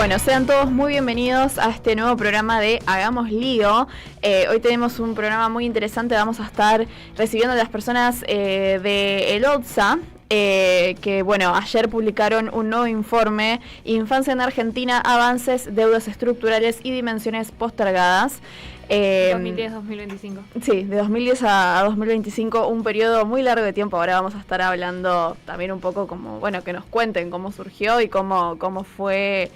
Bueno, sean todos muy bienvenidos a este nuevo programa de Hagamos Lío. Hoy tenemos un programa muy interesante. Vamos a estar recibiendo a las personas de el ODSA, que bueno, ayer publicaron un nuevo informe, Infancia en Argentina, avances, deudas estructurales y dimensiones postergadas. 2010-2025. Sí, de 2010 a 2025, un periodo muy largo de tiempo. Ahora vamos a estar hablando también un poco como, bueno, que nos cuenten cómo surgió y cómo fue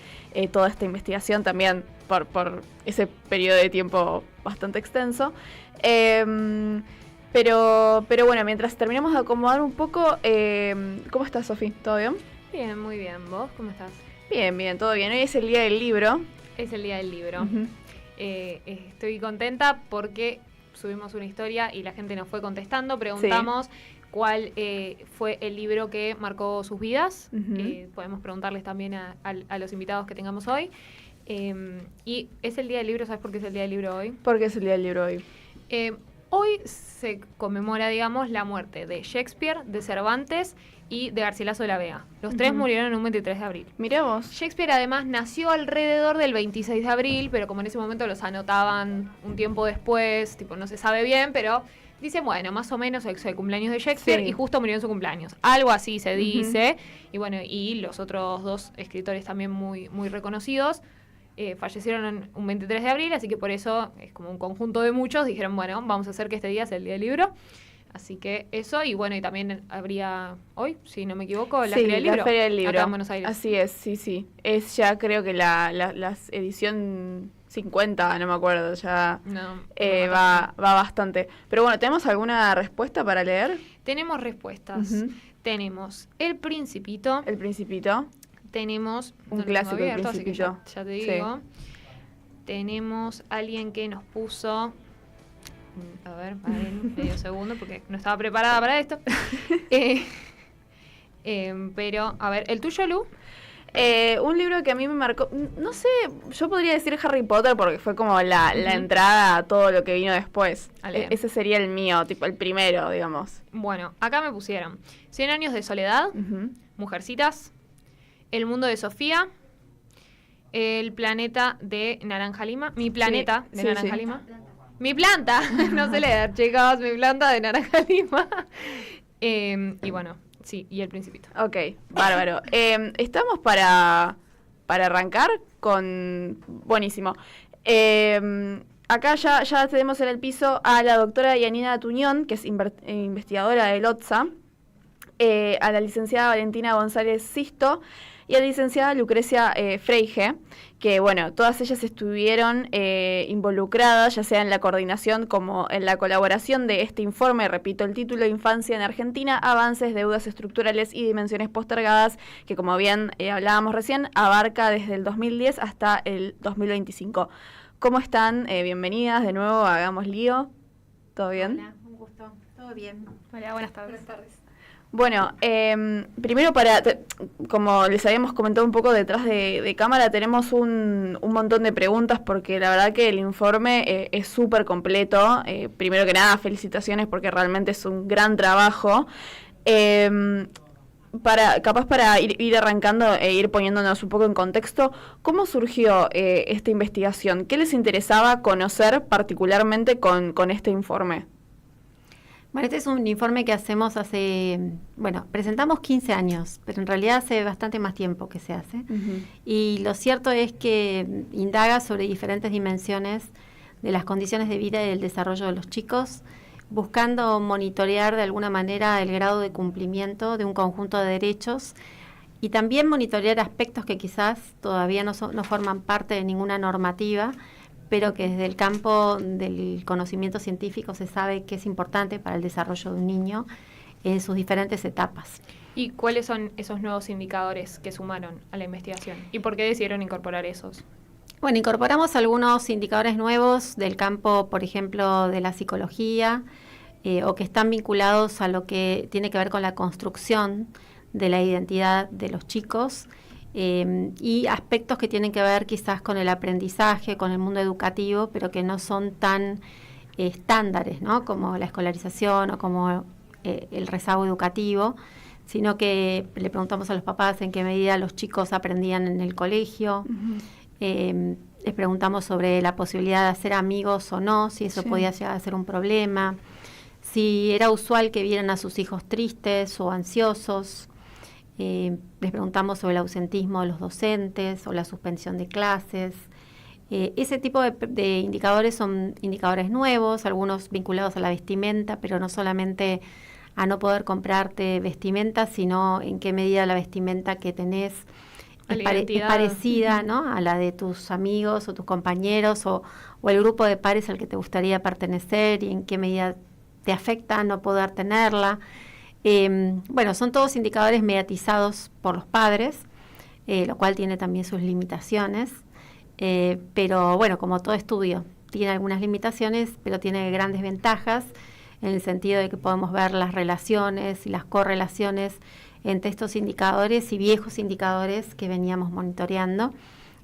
toda esta investigación también por ese periodo de tiempo bastante extenso. Pero bueno, mientras terminamos de acomodar un poco, ¿cómo estás, Sofi? ¿Todo bien? Bien, muy bien. ¿Vos cómo estás? Bien, todo bien. Hoy es el día del libro. Es el día del libro. Uh-huh. Estoy contenta porque subimos una historia y la gente nos fue contestando. Preguntamos cuál fue el libro que marcó sus vidas. Uh-huh. Podemos preguntarles también a los invitados que tengamos hoy. Y es el día del libro. ¿Sabes por qué es el día del libro hoy? ¿Por qué es el día del libro hoy? Hoy se conmemora, digamos, la muerte de Shakespeare, de Cervantes y de Garcilaso de la Vega. Los tres murieron en un 23 de abril. Mirá vos. Shakespeare además nació alrededor del 26 de abril, pero como en ese momento los anotaban un tiempo después, tipo no se sabe bien, pero dicen, bueno, más o menos es el cumpleaños de Shakespeare y justo murió en su cumpleaños. Algo así se dice. Y bueno, y los otros dos escritores también muy, muy reconocidos fallecieron un 23 de abril, así que por eso es como un conjunto de muchos, dijeron, bueno, vamos a hacer que este día sea el día del libro. Así que eso, y bueno, y también habría hoy, si no me equivoco, la Feria del Libro. La Feria del Libro. Acá en Buenos Aires. Así es, sí. Es ya creo que la edición 50, no me acuerdo, ya va bastante. Pero bueno, ¿tenemos alguna respuesta para leer? Tenemos respuestas. Uh-huh. Tenemos El Principito. El Principito. Tenemos un clásico abierto, El Principito. Así que ya te digo. Tenemos alguien que nos puso... A ver, medio segundo, porque no estaba preparada para esto. Pero, a ver, ¿el tuyo, Lu? Un libro que a mí me marcó, no sé, yo podría decir Harry Potter porque fue como la entrada a todo lo que vino después. Ese sería el mío, tipo el primero, digamos. Bueno, acá me pusieron 100 años de soledad, Mujercitas, El mundo de Sofía, El planeta de Naranja Lima, Mi planeta de Naranja Lima. Mi planta, no sé leer, chicos, Mi planta de Naranja Lima. Y bueno, sí, y El Principito. Ok, bárbaro. Estamos para arrancar con... Buenísimo. Acá ya tenemos en el piso a la doctora Yanina Tuñón, que es investigadora del ODSA, a la licenciada Valentina González Sisto y a la licenciada Lucrecia Freige, que bueno, todas ellas estuvieron involucradas, ya sea en la coordinación como en la colaboración de este informe, repito el título, Infancia en Argentina, avances, deudas estructurales y dimensiones postergadas, que como bien hablábamos recién, abarca desde el 2010 hasta el 2025. ¿Cómo están? Bienvenidas de nuevo a Hagamos Lío. ¿Todo bien? Hola, un gusto. ¿Todo bien? Hola, buenas tardes. Buenas tardes. Bueno, primero como les habíamos comentado un poco detrás de cámara, tenemos un montón de preguntas porque la verdad que el informe es súper completo. Primero que nada, felicitaciones porque realmente es un gran trabajo. Para ir arrancando e ir poniéndonos un poco en contexto, ¿cómo surgió esta investigación? ¿Qué les interesaba conocer particularmente con este informe? Bueno, este es un informe que hacemos presentamos 15 años, pero en realidad hace bastante más tiempo que se hace. Uh-huh. Y lo cierto es que indaga sobre diferentes dimensiones de las condiciones de vida y del desarrollo de los chicos, buscando monitorear de alguna manera el grado de cumplimiento de un conjunto de derechos y también monitorear aspectos que quizás todavía no forman parte de ninguna normativa, pero que desde el campo del conocimiento científico se sabe que es importante para el desarrollo de un niño en sus diferentes etapas. ¿Y cuáles son esos nuevos indicadores que sumaron a la investigación? ¿Y por qué decidieron incorporar esos? Bueno, incorporamos algunos indicadores nuevos del campo, por ejemplo, de la psicología, o que están vinculados a lo que tiene que ver con la construcción de la identidad de los chicos, y aspectos que tienen que ver quizás con el aprendizaje, con el mundo educativo, pero que no son tan estándares, ¿no? Como la escolarización o como el rezago educativo, sino que le preguntamos a los papás en qué medida los chicos aprendían en el colegio. Les preguntamos sobre la posibilidad de hacer amigos o no, si eso podía llegar a ser un problema, si era usual que vieran a sus hijos tristes o ansiosos. Les preguntamos sobre el ausentismo de los docentes o la suspensión de clases. Ese tipo de indicadores son indicadores nuevos, algunos vinculados a la vestimenta, pero no solamente a no poder comprarte vestimenta, sino en qué medida la vestimenta que tenés es parecida, ¿no?, a la de tus amigos o tus compañeros o el grupo de pares al que te gustaría pertenecer, y en qué medida te afecta no poder tenerla. Bueno, son todos indicadores mediatizados por los padres, lo cual tiene también sus limitaciones, pero bueno, como todo estudio, tiene algunas limitaciones, pero tiene grandes ventajas, en el sentido de que podemos ver las relaciones y las correlaciones entre estos indicadores y viejos indicadores que veníamos monitoreando,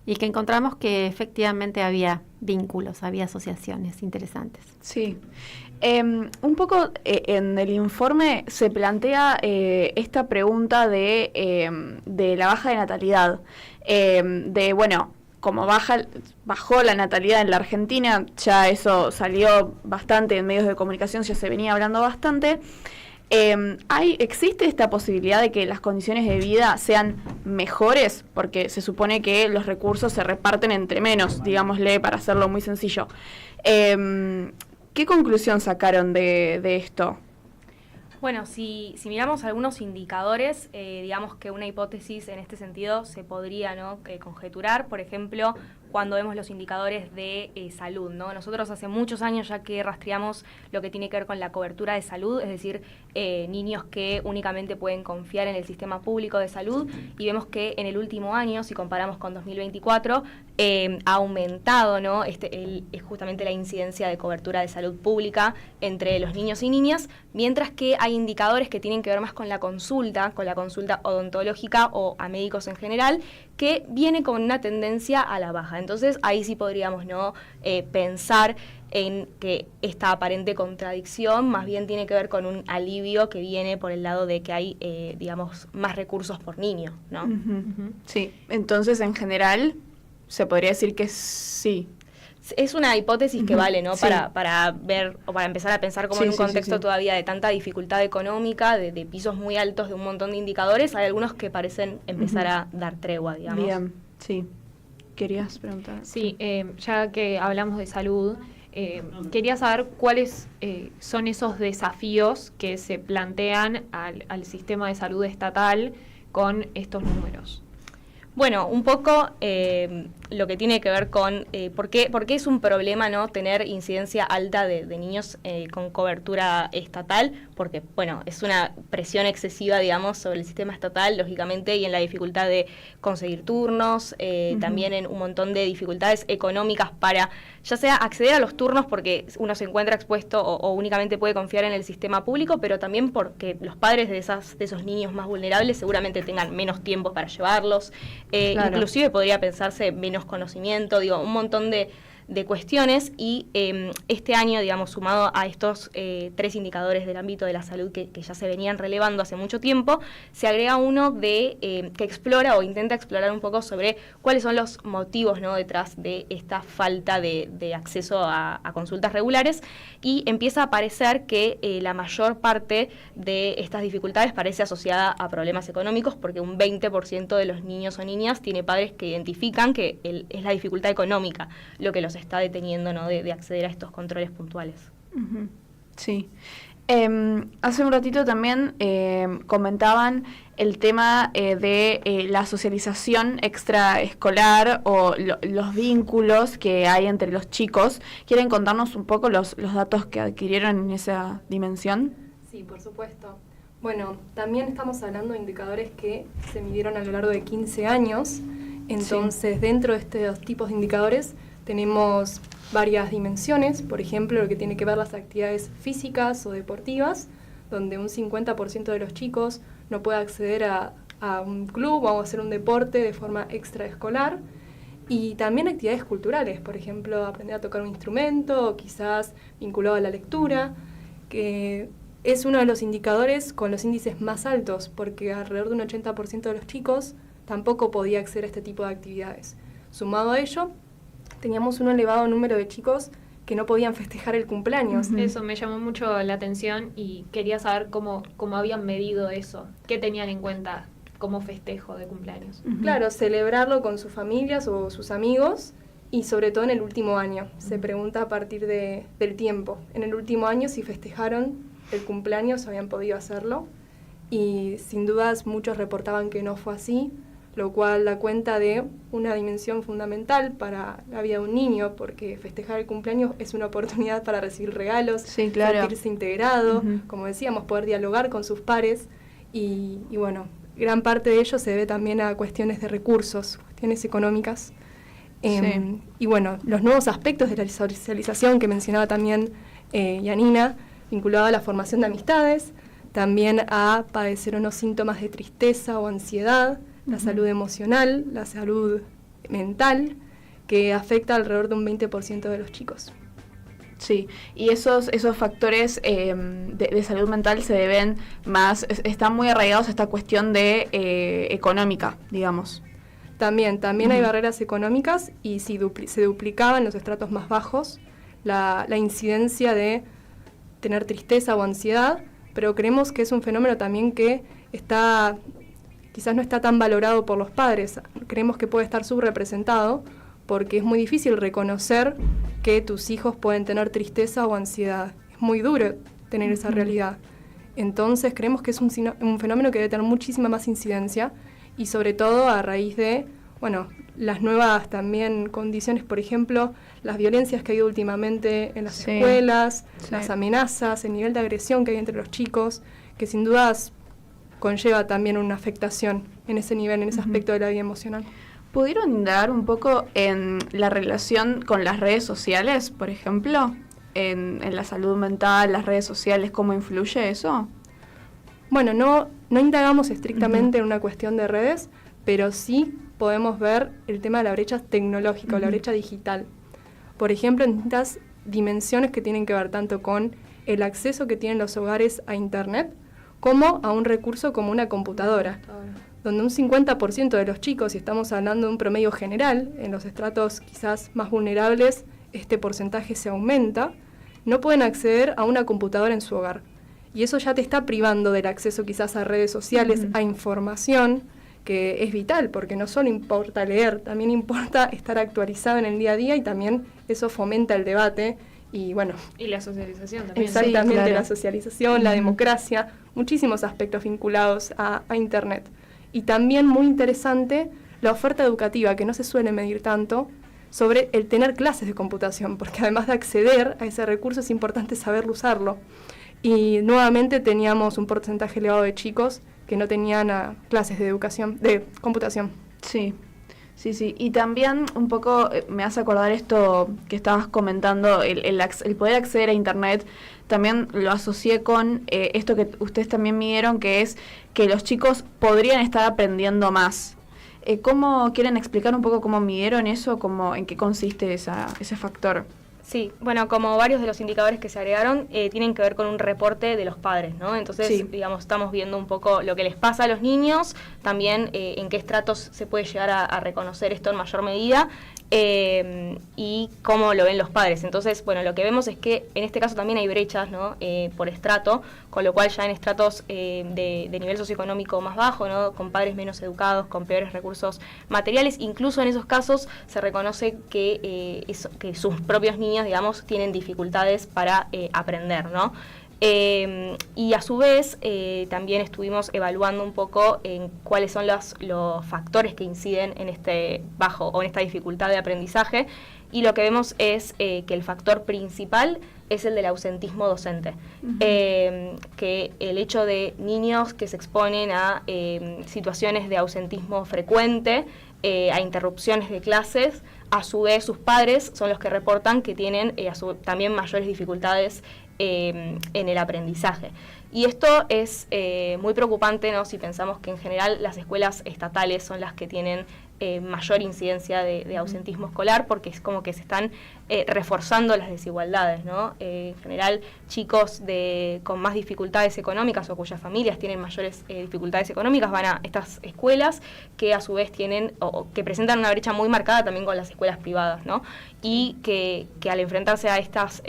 y que encontramos que efectivamente había vínculos, había asociaciones interesantes. Sí. Un poco en el informe se plantea esta pregunta de la baja de natalidad, como bajó la natalidad en la Argentina, ya eso salió bastante en medios de comunicación, ya se venía hablando bastante. ¿Existe esta posibilidad de que las condiciones de vida sean mejores? Porque se supone que los recursos se reparten entre menos, digámosle, para hacerlo muy sencillo. ¿Qué conclusión sacaron de esto? Bueno, si miramos algunos indicadores, digamos que una hipótesis en este sentido se podría, ¿no?, conjeturar. Por ejemplo, cuando vemos los indicadores de salud, ¿no? Nosotros hace muchos años ya que rastreamos lo que tiene que ver con la cobertura de salud, es decir, niños que únicamente pueden confiar en el sistema público de salud, y vemos que en el último año, si comparamos con 2024, ha aumentado, ¿no?, es justamente la incidencia de cobertura de salud pública entre los niños y niñas, mientras que hay indicadores que tienen que ver más con la consulta odontológica o a médicos en general, que viene con una tendencia a la baja. Entonces ahí sí podríamos, ¿no?, pensar en que esta aparente contradicción más bien tiene que ver con un alivio que viene por el lado de que hay, digamos, más recursos por niño, ¿no? Sí, entonces en general se podría decir que sí. Es una hipótesis que vale, ¿no? Sí. Para ver o para empezar a pensar como en un contexto todavía de tanta dificultad económica, de pisos muy altos, de un montón de indicadores, hay algunos que parecen empezar a dar tregua, digamos. Bien, sí. ¿Querías preguntar? Sí, ya que hablamos de salud, quería saber cuáles son esos desafíos que se plantean al sistema de salud estatal con estos números. Bueno, un poco lo que tiene que ver con por qué es un problema, ¿no?, tener incidencia alta de niños con cobertura estatal, porque, bueno, es una presión excesiva, digamos, sobre el sistema estatal, lógicamente, y en la dificultad de conseguir turnos, también en un montón de dificultades económicas para, ya sea acceder a los turnos porque uno se encuentra expuesto o únicamente puede confiar en el sistema público, pero también porque los padres de esos niños más vulnerables seguramente tengan menos tiempo para llevarlos, claro. Inclusive podría pensarse menos conocimiento, un montón de cuestiones, y este año, digamos, sumado a estos 3 indicadores del ámbito de la salud que ya se venían relevando hace mucho tiempo, se agrega uno que explora o intenta explorar un poco sobre cuáles son los motivos, ¿no?, detrás de esta falta de acceso a consultas regulares, y empieza a aparecer que la mayor parte de estas dificultades parece asociada a problemas económicos, porque un 20% de los niños o niñas tiene padres que identifican que es la dificultad económica lo que los está deteniendo, ¿no?, de acceder a estos controles puntuales. Sí. Hace un ratito también comentaban el tema de la socialización extraescolar o los vínculos que hay entre los chicos. ¿Quieren contarnos un poco los datos que adquirieron en esa dimensión? Sí, por supuesto. Bueno, también estamos hablando de indicadores que se midieron a lo largo de 15 años. Entonces, dentro de estos tipos de indicadores tenemos varias dimensiones, por ejemplo, lo que tiene que ver las actividades físicas o deportivas, donde un 50% de los chicos no puede acceder a un club o a hacer un deporte de forma extraescolar, y también actividades culturales, por ejemplo, aprender a tocar un instrumento o quizás vinculado a la lectura, que es uno de los indicadores con los índices más altos, porque alrededor de un 80% de los chicos tampoco podía acceder a este tipo de actividades. Sumado a ello, teníamos un elevado número de chicos que no podían festejar el cumpleaños. Eso me llamó mucho la atención y quería saber cómo habían medido eso, qué tenían en cuenta como festejo de cumpleaños. Claro, celebrarlo con sus familias o sus amigos y sobre todo en el último año. Se pregunta a partir del tiempo. En el último año si festejaron el cumpleaños, habían podido hacerlo, y sin dudas muchos reportaban que no fue así, lo cual da cuenta de una dimensión fundamental para la vida de un niño, porque festejar el cumpleaños es una oportunidad para recibir regalos, sí, claro, sentirse integrado, como decíamos, poder dialogar con sus pares, y bueno, gran parte de ello se debe también a cuestiones de recursos, cuestiones económicas. Sí. Y bueno, los nuevos aspectos de la socialización que mencionaba también Yanina, vinculado a la formación de amistades, también a padecer unos síntomas de tristeza o ansiedad, la salud emocional, la salud mental, que afecta alrededor de un 20% de los chicos. Sí, y esos factores de salud mental se deben más, están muy arraigados a esta cuestión de económica, digamos. También hay barreras económicas, y si se duplicaba en los estratos más bajos la incidencia de tener tristeza o ansiedad, pero creemos que es un fenómeno también que quizás no está tan valorado por los padres. Creemos que puede estar subrepresentado porque es muy difícil reconocer que tus hijos pueden tener tristeza o ansiedad. Es muy duro tener esa realidad. Entonces creemos que es un fenómeno que debe tener muchísima más incidencia, y sobre todo a raíz de, bueno, las nuevas también condiciones, por ejemplo, las violencias que ha habido últimamente en las escuelas, las amenazas, el nivel de agresión que hay entre los chicos, que sin dudas conlleva también una afectación en ese nivel, en ese aspecto de la vida emocional. ¿Pudieron indagar un poco en la relación con las redes sociales, por ejemplo? En la salud mental, las redes sociales, ¿cómo influye eso? Bueno, no indagamos estrictamente en una cuestión de redes, pero sí podemos ver el tema de la brecha tecnológica o la brecha digital. Por ejemplo, en distintas dimensiones que tienen que ver tanto con el acceso que tienen los hogares a Internet, como a un recurso como una computadora, donde un 50% de los chicos, y estamos hablando de un promedio general, en los estratos quizás más vulnerables este porcentaje se aumenta, no pueden acceder a una computadora en su hogar. Y eso ya te está privando del acceso quizás a redes sociales, a información, que es vital, porque no solo importa leer, también importa estar actualizado en el día a día, y también eso fomenta el debate. Y bueno, y la socialización también. Exactamente, sí, claro. La socialización, la democracia, muchísimos aspectos vinculados a Internet. Y también muy interesante la oferta educativa, que no se suele medir tanto, sobre el tener clases de computación, porque además de acceder a ese recurso es importante saberlo usarlo. Y nuevamente teníamos un porcentaje elevado de chicos que no tenían clases de educación, de computación. Sí. Y también un poco me hace acordar esto que estabas comentando, el poder acceder a Internet, también lo asocié con esto que ustedes también midieron, que es que los chicos podrían estar aprendiendo más. ¿Cómo quieren explicar un poco cómo midieron eso, en qué consiste ese factor? Sí, bueno, como varios de los indicadores que se agregaron tienen que ver con un reporte de los padres, ¿no? Entonces, digamos, estamos viendo un poco lo que les pasa a los niños, también en qué estratos se puede llegar a reconocer esto en mayor medida, y cómo lo ven los padres. Entonces, bueno, lo que vemos es que en este caso también hay brechas, ¿no? Por estrato, con lo cual ya en estratos de nivel socioeconómico más bajo, ¿no? Con padres menos educados, con peores recursos materiales, incluso en esos casos se reconoce que sus propios niños, digamos, tienen dificultades para aprender, ¿no? Y a su vez también estuvimos evaluando un poco en cuáles son los factores que inciden en este bajo o en esta dificultad de aprendizaje, y lo que vemos es que el factor principal es el del ausentismo docente, que el hecho de niños que se exponen a situaciones de ausentismo frecuente, a interrupciones de clases, a su vez sus padres son los que reportan que tienen también mayores dificultades en el aprendizaje. Y esto es muy preocupante, ¿no? Si pensamos que en general las escuelas estatales son las que tienen mayor incidencia de ausentismo escolar, porque es como que se están reforzando las desigualdades, ¿no? En general, chicos con más dificultades económicas o cuyas familias tienen mayores dificultades económicas van a estas escuelas que a su vez tienen o que presentan una brecha muy marcada también con las escuelas privadas, ¿no? Y que al enfrentarse a estas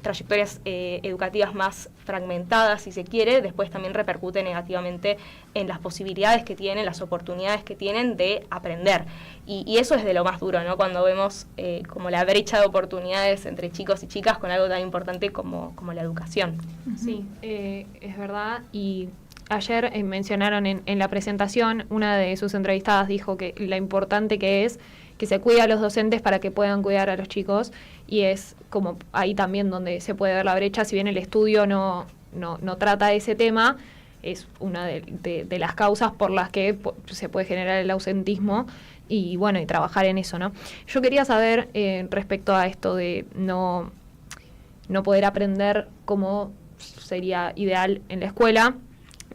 trayectorias educativas más fragmentadas, si se quiere, después también repercute negativamente en las posibilidades que tienen, las oportunidades que tienen de aprender. Y eso es de lo más duro, ¿no? Cuando vemos como la brecha de oportunidades entre chicos y chicas con algo tan importante como la educación. Sí, es verdad. Y ayer mencionaron en la presentación, una de sus entrevistadas dijo que lo importante que es que se cuide a los docentes para que puedan cuidar a los chicos, y es como ahí también donde se puede ver la brecha. Si bien el estudio no trata ese tema, es una de las causas por las que se puede generar el ausentismo y bueno, y trabajar en eso, ¿no? Yo quería saber respecto a esto de no poder aprender como sería ideal en la escuela.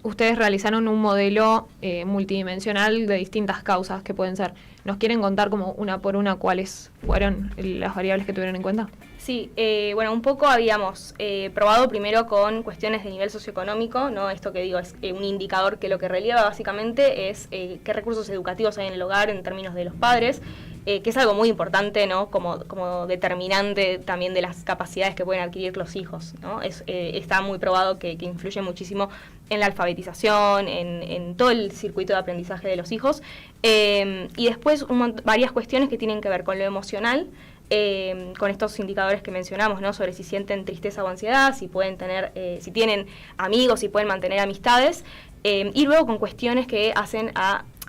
Ustedes realizaron un modelo multidimensional de distintas causas que pueden ser. ¿Nos quieren contar como una por una cuáles fueron las variables que tuvieron en cuenta? Sí, bueno, un poco habíamos probado primero con cuestiones de nivel socioeconómico, ¿no? Esto que digo es un indicador que lo que relieva básicamente es qué recursos educativos hay en el hogar en términos de los padres, que es algo muy importante, ¿no? Como determinante también de las capacidades que pueden adquirir los hijos, ¿no? Está muy probado que influye muchísimo en la alfabetización, en todo el circuito de aprendizaje de los hijos, y después varias cuestiones que tienen que ver con lo emocional, con estos indicadores que mencionamos, ¿no? Sobre si sienten tristeza o ansiedad, si pueden tener, si tienen amigos, si pueden mantener amistades, y luego con cuestiones que hacen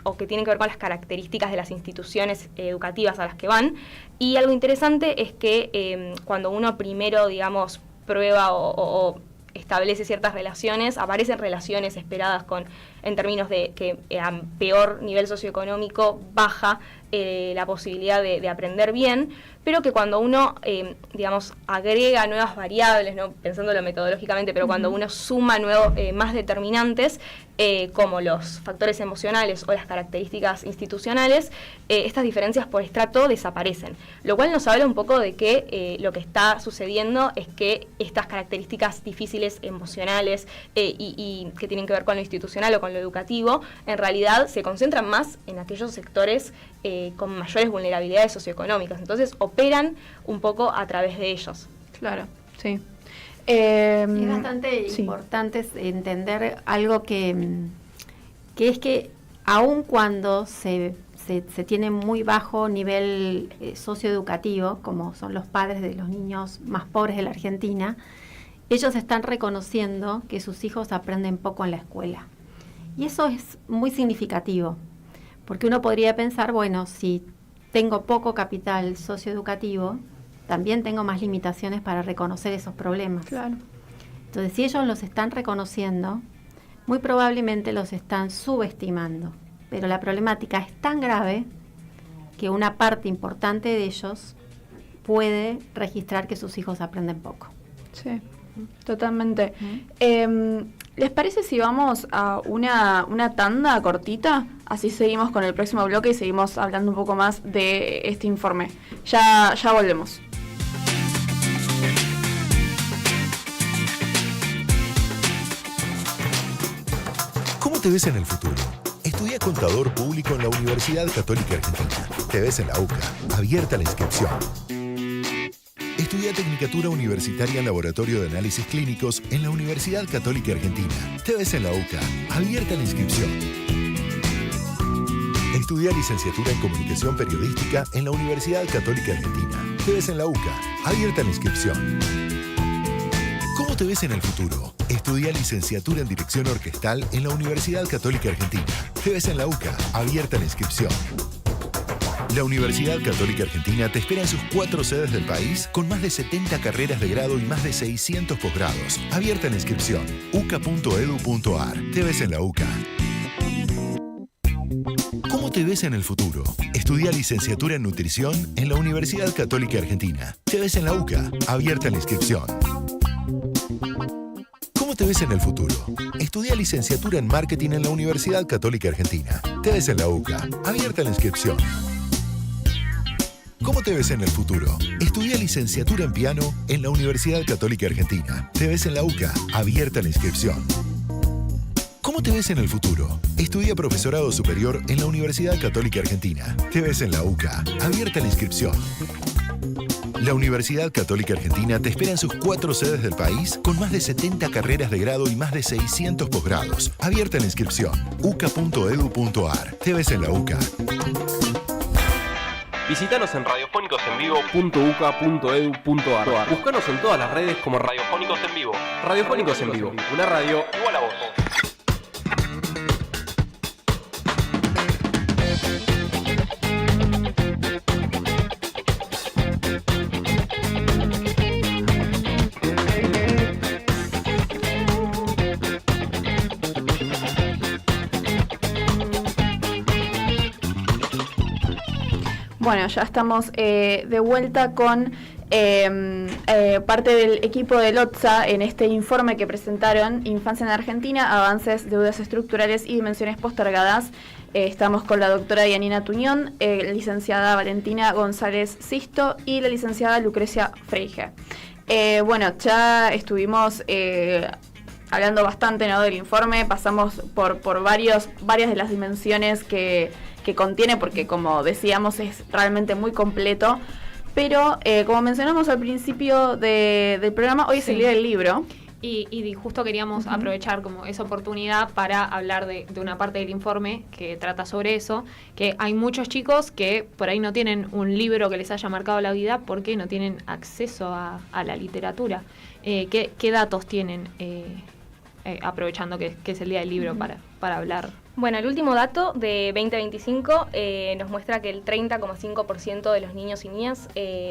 o que tienen que ver con las características de las instituciones educativas a las que van. Y algo interesante es que cuando uno primero, digamos, prueba o establece ciertas relaciones, aparecen relaciones esperadas en términos de que a peor nivel socioeconómico baja la posibilidad de aprender bien, pero que cuando uno, digamos, agrega nuevas variables, ¿no? Pensándolo metodológicamente, pero cuando uno suma más determinantes, como los factores emocionales o las características institucionales, estas diferencias por estrato desaparecen. Lo cual nos habla un poco de que lo que está sucediendo es que estas características difíciles emocionales y que tienen que ver con lo institucional o con lo educativo, en realidad se concentran más en aquellos sectores con mayores vulnerabilidades socioeconómicas. Entonces operan un poco a través de ellos. Claro, sí. Es bastante importante entender algo que es que aun cuando se tiene muy bajo nivel socioeducativo, como son los padres de los niños más pobres de la Argentina, ellos están reconociendo que sus hijos aprenden poco en la escuela. Y eso es muy significativo, porque uno podría pensar, bueno, si tengo poco capital socioeducativo, también tengo más limitaciones para reconocer esos problemas. Claro. Entonces, si ellos los están reconociendo, muy probablemente los están subestimando. Pero la problemática es tan grave que una parte importante de ellos puede registrar que sus hijos aprenden poco. Sí, totalmente. ¿Les parece si vamos a una tanda cortita? Así seguimos con el próximo bloque y seguimos hablando un poco más de este informe. Ya volvemos. ¿Cómo te ves en el futuro? Estudia Contador Público en la Universidad Católica Argentina. Te ves en la UCA. Abierta la inscripción. Estudia Tecnicatura Universitaria en Laboratorio de Análisis Clínicos en la Universidad Católica Argentina. Te ves en la UCA. Abierta la inscripción. Estudia Licenciatura en Comunicación Periodística en la Universidad Católica Argentina. Te ves en la UCA. Abierta la inscripción. ¿Cómo te ves en el futuro? Estudia Licenciatura en Dirección Orquestal en la Universidad Católica Argentina. Te ves en la UCA. Abierta la inscripción. La Universidad Católica Argentina te espera en sus 4 sedes del país con más de 70 carreras de grado y más de 600 posgrados. Abierta la inscripción. uca.edu.ar. Te ves en la UCA. ¿Cómo te ves en el futuro? Estudia Licenciatura en Nutrición en la Universidad Católica Argentina. Te ves en la UCA. Abierta la inscripción. ¿Cómo te ves en el futuro? Estudia licenciatura en marketing en la Universidad Católica Argentina. Te ves en la UCA. Abierta la inscripción. ¿Cómo te ves en el futuro? Estudia licenciatura en piano en la Universidad Católica Argentina. Te ves en la UCA. Abierta la inscripción. ¿Cómo te ves en el futuro? Estudia profesorado superior en la Universidad Católica Argentina. Te ves en la UCA. Abierta la inscripción. La Universidad Católica Argentina te espera en sus 4 sedes del país con más de 70 carreras de grado y más de 600 posgrados. Abierta la inscripción. uca.edu.ar. Te ves en la UCA. Visítanos en radiofónicosenvivo.uca.edu.ar. Búscanos en todas las redes como Radiofónicos en Vivo. Radiofónicos en Vivo, una radio igual a vos. Bueno, ya estamos de vuelta con parte del equipo de LOTSA en este informe que presentaron Infancia en Argentina, avances, deudas estructurales y dimensiones postergadas. Estamos con la doctora Yanina Tuñón, licenciada Valentina González Sisto y la licenciada Lucrecia Freige. Bueno, ya estuvimos hablando bastante, ¿no?, del informe, pasamos por varias de las dimensiones que contiene, porque como decíamos es realmente muy completo, pero como mencionamos al principio del programa, hoy es el día del libro. Y justo queríamos aprovechar como esa oportunidad para hablar de una parte del informe que trata sobre eso, que hay muchos chicos que por ahí no tienen un libro que les haya marcado la vida porque no tienen acceso a la literatura. ¿Qué datos tienen, aprovechando que es el día del libro, para hablar? Bueno, el último dato de 2025 nos muestra que el 30,5% de los niños y niñas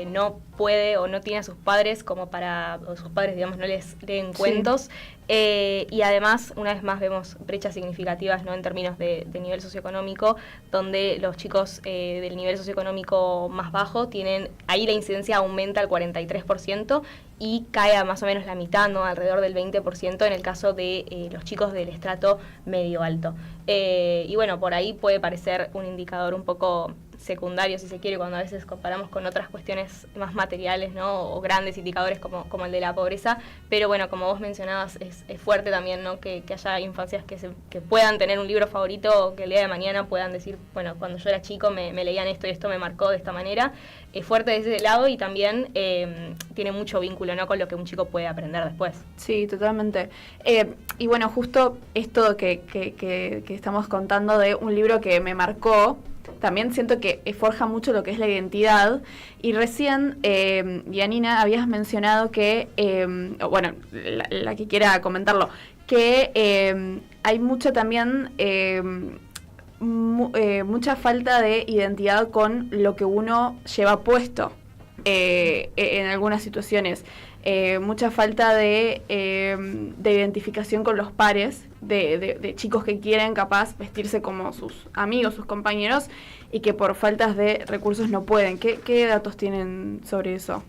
no puede o no tiene a sus padres o sus padres, digamos, no les leen cuentos. Y además, una vez más, vemos brechas significativas, ¿no?, en términos de nivel socioeconómico, donde los chicos del nivel socioeconómico más bajo ahí la incidencia aumenta al 43% y cae a más o menos la mitad, ¿no?, alrededor del 20% en el caso de los chicos del estrato medio-alto. Y bueno, por ahí puede parecer un indicador un poco secundario, si se quiere, cuando a veces comparamos con otras cuestiones más materiales, ¿no?, o grandes indicadores como el de la pobreza, pero bueno, como vos mencionabas, es fuerte también, ¿no?, que haya infancias que puedan tener un libro favorito, o que el día de mañana puedan decir, bueno, cuando yo era chico me leían esto y esto me marcó de esta manera. Es fuerte de ese lado y también tiene mucho vínculo, ¿no?, con lo que un chico puede aprender después. Sí, totalmente. Y bueno, justo esto que estamos contando de un libro que me marcó, también siento que forja mucho lo que es la identidad. Y recién, Yanina, habías mencionado que, bueno, la que quiera comentarlo, que hay mucha también, mucha falta de identidad con lo que uno lleva puesto en algunas situaciones. Mucha falta de identificación con los pares, de chicos que quieren capaz vestirse como sus amigos, sus compañeros, y que por faltas de recursos no pueden. ¿Qué datos tienen sobre eso?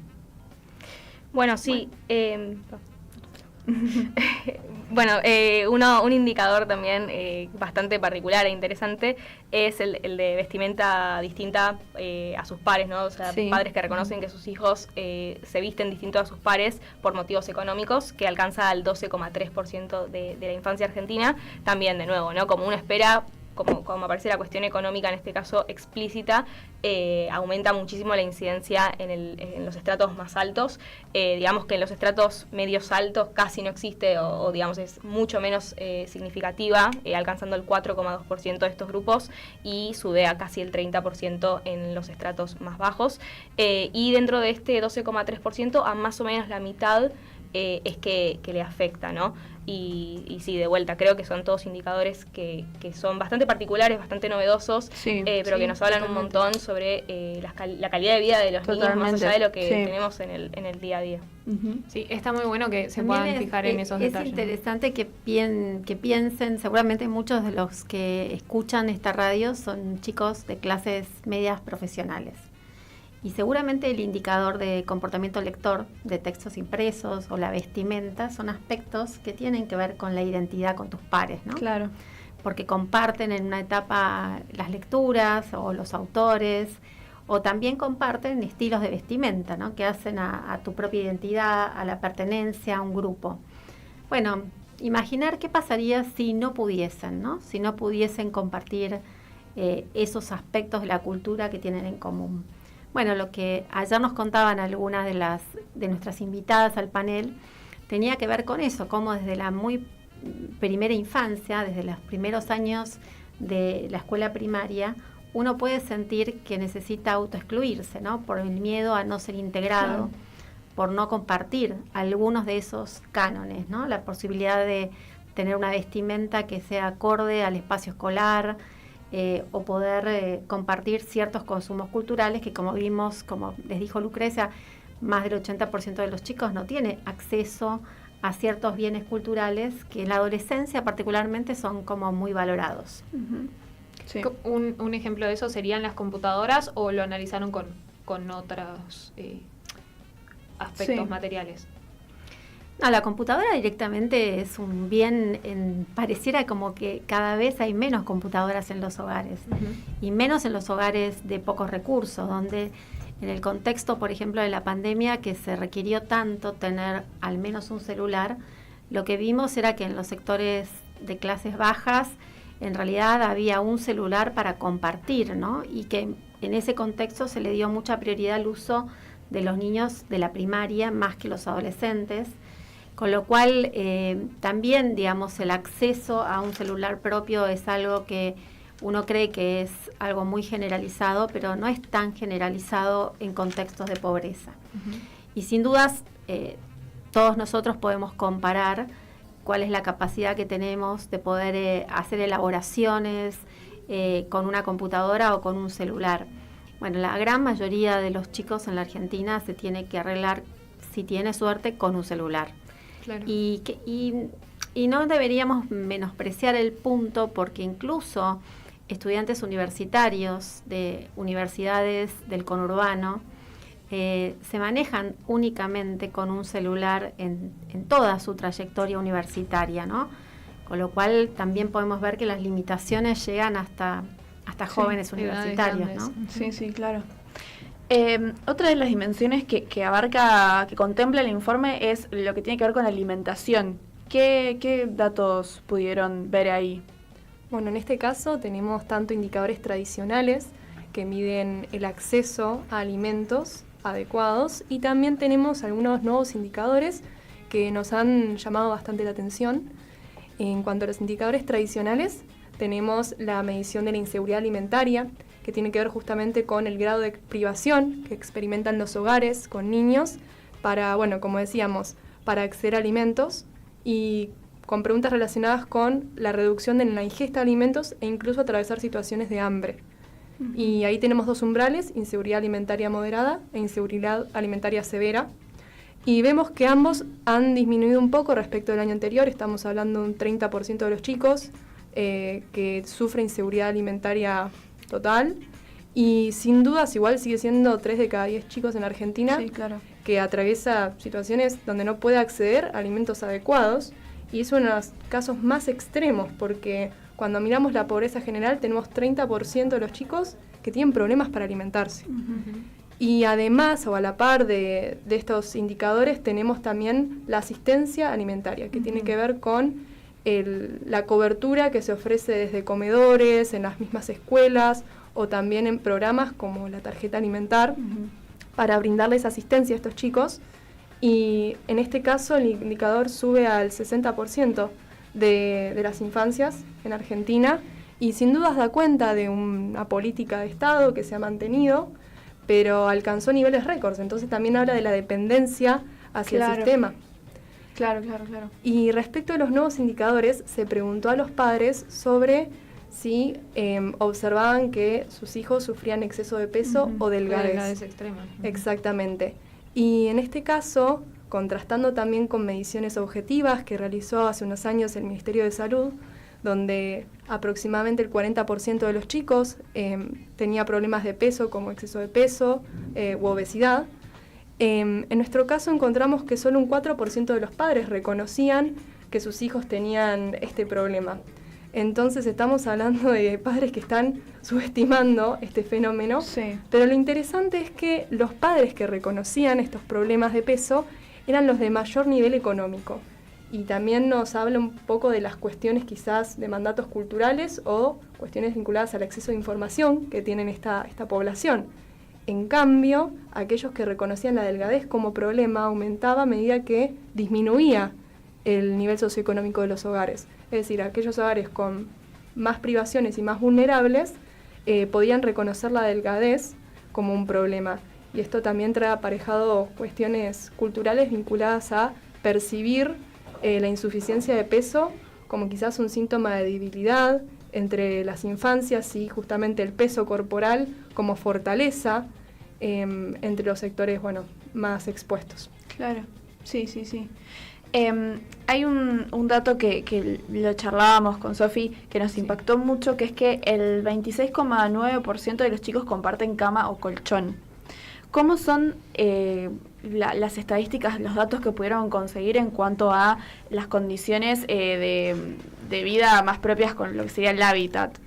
Bueno, sí. Bueno, un indicador también bastante particular e interesante es el de vestimenta distinta a sus pares, ¿no? O sea, sí, padres que reconocen que sus hijos se visten distinto a sus pares por motivos económicos, que alcanza al 12,3% de la infancia argentina. También, de nuevo, ¿no?, como uno espera, como aparece la cuestión económica en este caso explícita, aumenta muchísimo la incidencia en los estratos más altos. Digamos que en los estratos medios altos casi no existe o digamos es mucho menos significativa, alcanzando el 4,2% de estos grupos y sube a casi el 30% en los estratos más bajos. Y dentro de este 12,3% a más o menos la mitad es que le afecta, ¿no? Y sí, de vuelta, creo que son todos indicadores que son bastante particulares, bastante novedosos, sí, pero sí, que nos hablan un montón sobre la calidad de vida de los niños, más allá de lo que tenemos en el día a día. Uh-huh. Sí, está muy bueno que se puedan fijar en esos detalles. Es interesante que piensen, seguramente muchos de los que escuchan esta radio son chicos de clases medias profesionales. Y seguramente el indicador de comportamiento lector de textos impresos o la vestimenta son aspectos que tienen que ver con la identidad con tus pares, ¿no? Claro. Porque comparten en una etapa las lecturas o los autores, o también comparten estilos de vestimenta, ¿no? Que hacen a tu propia identidad, a la pertenencia a un grupo. Bueno, imaginar qué pasaría si no pudiesen, ¿no? Si no pudiesen compartir esos aspectos de la cultura que tienen en común. Bueno, lo que ayer nos contaban algunas de nuestras invitadas al panel tenía que ver con eso, cómo desde la muy primera infancia, desde los primeros años de la escuela primaria, uno puede sentir que necesita autoexcluirse, ¿no? Por el miedo a no ser integrado, claro, por no compartir algunos de esos cánones, ¿no? La posibilidad de tener una vestimenta que sea acorde al espacio escolar, o poder compartir ciertos consumos culturales que, como vimos, como les dijo Lucrecia, más del 80% de los chicos no tiene acceso a ciertos bienes culturales que en la adolescencia particularmente son como muy valorados. Uh-huh. Sí. Un ejemplo de eso serían ¿las o lo analizaron con otros aspectos materiales? No, la computadora directamente es un bien, pareciera como que cada vez hay menos computadoras en los hogares, uh-huh, y menos en los hogares de pocos recursos, donde en el contexto, por ejemplo, de la pandemia, que se requirió tanto tener al menos un celular, lo que vimos era que en los sectores de clases bajas, en realidad había un celular para compartir, ¿no? Y que en ese contexto se le dio mucha prioridad al uso de los niños de la primaria más que los adolescentes, con lo cual también, digamos, el acceso a un celular propio es algo que uno cree que es algo muy generalizado, pero no es tan generalizado en contextos de pobreza. Uh-huh. Y sin dudas, todos nosotros podemos comparar cuál es la capacidad que tenemos de poder hacer elaboraciones con una computadora o con un celular. Bueno, la gran mayoría de los chicos en la Argentina se tiene que arreglar, si tiene suerte, con un celular. Claro. Y no deberíamos menospreciar el punto, porque incluso estudiantes universitarios de universidades del conurbano se manejan únicamente con un celular en toda su trayectoria universitaria, ¿no? Con lo cual también podemos ver que las limitaciones llegan hasta jóvenes universitarios, ¿no? Sí, sí, claro. Otra de las dimensiones que contempla el informe es lo que tiene que ver con la alimentación. ¿Qué datos pudieron ver ahí? Bueno, en este caso tenemos tanto indicadores tradicionales que miden el acceso a alimentos adecuados, y también tenemos algunos nuevos indicadores que nos han llamado bastante la atención. En cuanto a los indicadores tradicionales, tenemos la medición de la inseguridad alimentaria, que tiene que ver justamente con el grado de privación que experimentan los hogares con niños para, bueno, como decíamos, para acceder a alimentos, y con preguntas relacionadas con la reducción de la ingesta de alimentos e incluso atravesar situaciones de hambre. Uh-huh. Y ahí tenemos dos umbrales: inseguridad alimentaria moderada e inseguridad alimentaria severa. Y vemos que ambos han disminuido un poco respecto del año anterior. Estamos hablando de un 30% de los chicos que sufre inseguridad alimentaria total. Y sin dudas igual sigue siendo 3 de cada 10 chicos en Argentina, sí, claro, que atraviesa situaciones donde no puede acceder a alimentos adecuados. Y es uno de los casos más extremos, porque cuando miramos la pobreza general tenemos 30% de los chicos que tienen problemas para alimentarse. Uh-huh. Y además, o a la par de estos indicadores, tenemos también la asistencia alimentaria, que uh-huh, tiene que ver con la cobertura que se ofrece desde comedores, en las mismas escuelas, o también en programas como la tarjeta alimentar, uh-huh, para brindarles asistencia a estos chicos. Y en este caso el indicador sube al 60% de las infancias en Argentina, y sin dudas da cuenta de una política de Estado que se ha mantenido, pero alcanzó niveles récords. Entonces también habla de la dependencia hacia, claro, el sistema. Claro. Y respecto a los nuevos indicadores, se preguntó a los padres sobre si observaban que sus hijos sufrían exceso de peso, uh-huh, o delgadez extrema. Uh-huh. Exactamente. Y en este caso, contrastando también con mediciones objetivas que realizó hace unos años el Ministerio de Salud, donde aproximadamente el 40% de los chicos tenía problemas de peso, como exceso de peso u obesidad. En nuestro caso encontramos que solo un 4% de los padres reconocían que sus hijos tenían este problema. Entonces estamos hablando de padres que están subestimando este fenómeno, Sí. pero lo interesante es que los padres que reconocían estos problemas de peso eran los de mayor nivel económico. Y también nos habla un poco de las cuestiones quizás de mandatos culturales o cuestiones vinculadas al acceso de información que tienen esta población. En cambio, aquellos que reconocían la delgadez como problema aumentaba a medida que disminuía el nivel socioeconómico de los hogares. Es decir, aquellos hogares con más privaciones y más vulnerables podían reconocer la delgadez como un problema. Y esto también trae aparejado cuestiones culturales vinculadas a percibir la insuficiencia de peso como quizás un síntoma de debilidad entre las infancias y justamente el peso corporal como fortaleza entre los sectores más expuestos. Claro, sí. Hay un dato que lo charlábamos con Sofi que nos impactó mucho, que es que el 26,9% de los chicos comparten cama o colchón. ¿Cómo son las estadísticas, los datos que pudieron conseguir en cuanto a las condiciones de vida más propias con lo que sería el hábitat?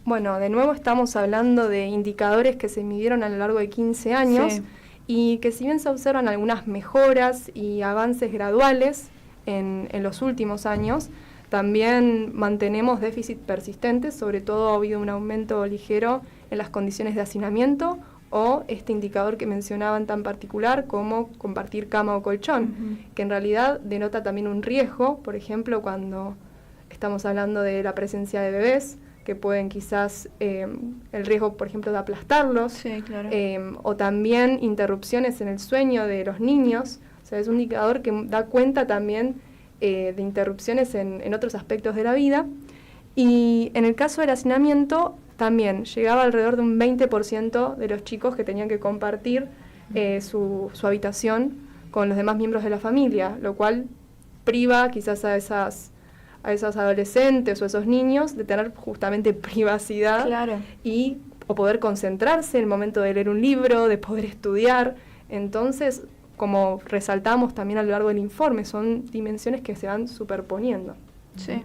Bueno, de nuevo estamos hablando de indicadores que se midieron a lo largo de 15 años. Sí. Y que si bien se observan algunas mejoras y avances graduales en los últimos años, también mantenemos déficits persistentes, sobre todo ha habido un aumento ligero en las condiciones de hacinamiento o este indicador que mencionaban tan particular como compartir cama o colchón, que en realidad denota también un riesgo, por ejemplo, cuando estamos hablando de la presencia de bebés, que pueden quizás el riesgo, por ejemplo, de aplastarlos, Sí, claro. o también interrupciones en el sueño de los niños. O sea, es un indicador que da cuenta también de interrupciones en otros aspectos de la vida. Y en el caso del hacinamiento, también llegaba alrededor de un 20% de los chicos que tenían que compartir su habitación con los demás miembros de la familia, lo cual priva quizás a esos adolescentes o esos niños de tener justamente privacidad Claro. o poder concentrarse en el momento de leer un libro, de poder estudiar. Entonces, como resaltamos también a lo largo del informe, son dimensiones que se van superponiendo. Sí.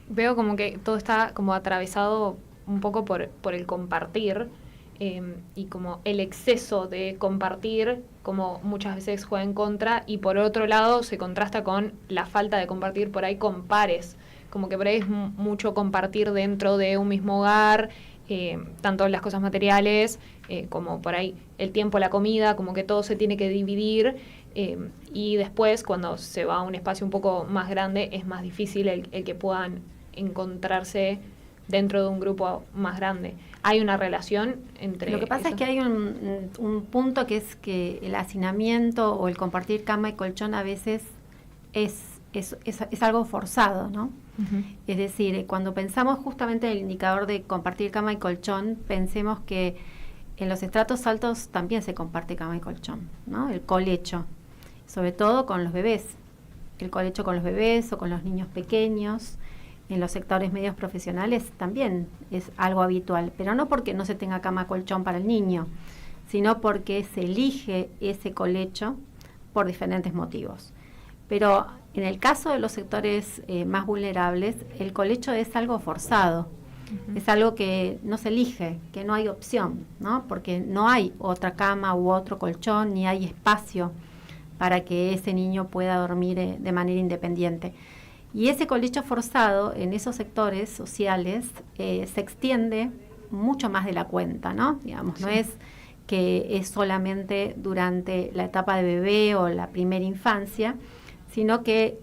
Veo como que todo está como atravesado un poco por el compartir y como el exceso de compartir como muchas veces juega en contra, y por otro lado se contrasta con la falta de compartir por ahí con pares, como que por ahí es mucho compartir dentro de un mismo hogar, tanto las cosas materiales como por ahí el tiempo, la comida, como que todo se tiene que dividir. Y después, cuando se va a un espacio un poco más grande, es más difícil el que puedan encontrarse dentro de un grupo más grande. Hay una relación entre... Lo que pasa es que hay un punto que es que el hacinamiento o el compartir cama y colchón a veces es algo forzado, ¿no? Uh-huh. Es decir, cuando pensamos justamente en el indicador de compartir cama y colchón, pensemos que en los estratos altos también se comparte cama y colchón, ¿no? El colecho, sobre todo con los bebés. El colecho con los bebés o con los niños pequeños. En los sectores medios profesionales también es algo habitual, pero no porque no se tenga cama colchón para el niño, sino porque se elige ese colecho por diferentes motivos. Pero en el caso de los sectores más vulnerables, el colecho es algo forzado, es algo que no se elige, que no hay opción, ¿no? Porque no hay otra cama u otro colchón, ni hay espacio para que ese niño pueda dormir de manera independiente. Y ese colecho forzado en esos sectores sociales se extiende mucho más de la cuenta, ¿no? Digamos, no es que es solamente durante la etapa de bebé o la primera infancia, sino que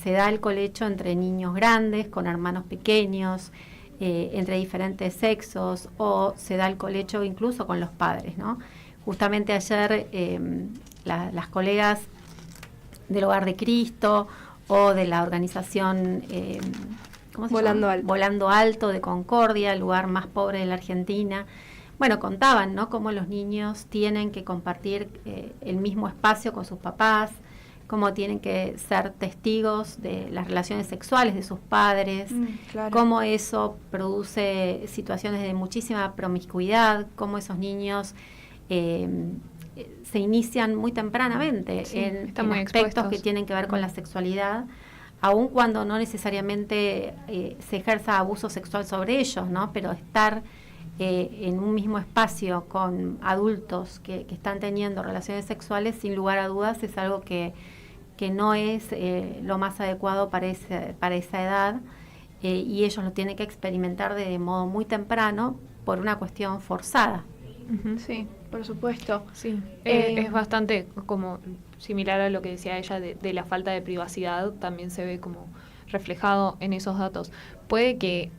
se da el colecho entre niños grandes, con hermanos pequeños, entre diferentes sexos, o se da el colecho incluso con los padres, ¿no? Justamente ayer las colegas del Hogar de Cristo o de la organización ¿cómo se Volando llama? Alto. Volando Alto de Concordia, el lugar más pobre de la Argentina. Bueno, contaban, ¿no?, cómo los niños tienen que compartir el mismo espacio con sus papás, cómo tienen que ser testigos de las relaciones sexuales de sus padres, claro. cómo eso produce situaciones de muchísima promiscuidad, cómo esos niños se inician muy tempranamente en muy aspectos expuestos que tienen que ver con la sexualidad, aun cuando no necesariamente se ejerza abuso sexual sobre ellos, ¿no? Pero estar en un mismo espacio con adultos que están teniendo relaciones sexuales, sin lugar a dudas, es algo que no es lo más adecuado para esa edad, y ellos lo tienen que experimentar de modo muy temprano por una cuestión forzada. Sí, por supuesto. Sí, es bastante como similar a lo que decía ella de la falta de privacidad, también se ve como reflejado en esos datos. Puede que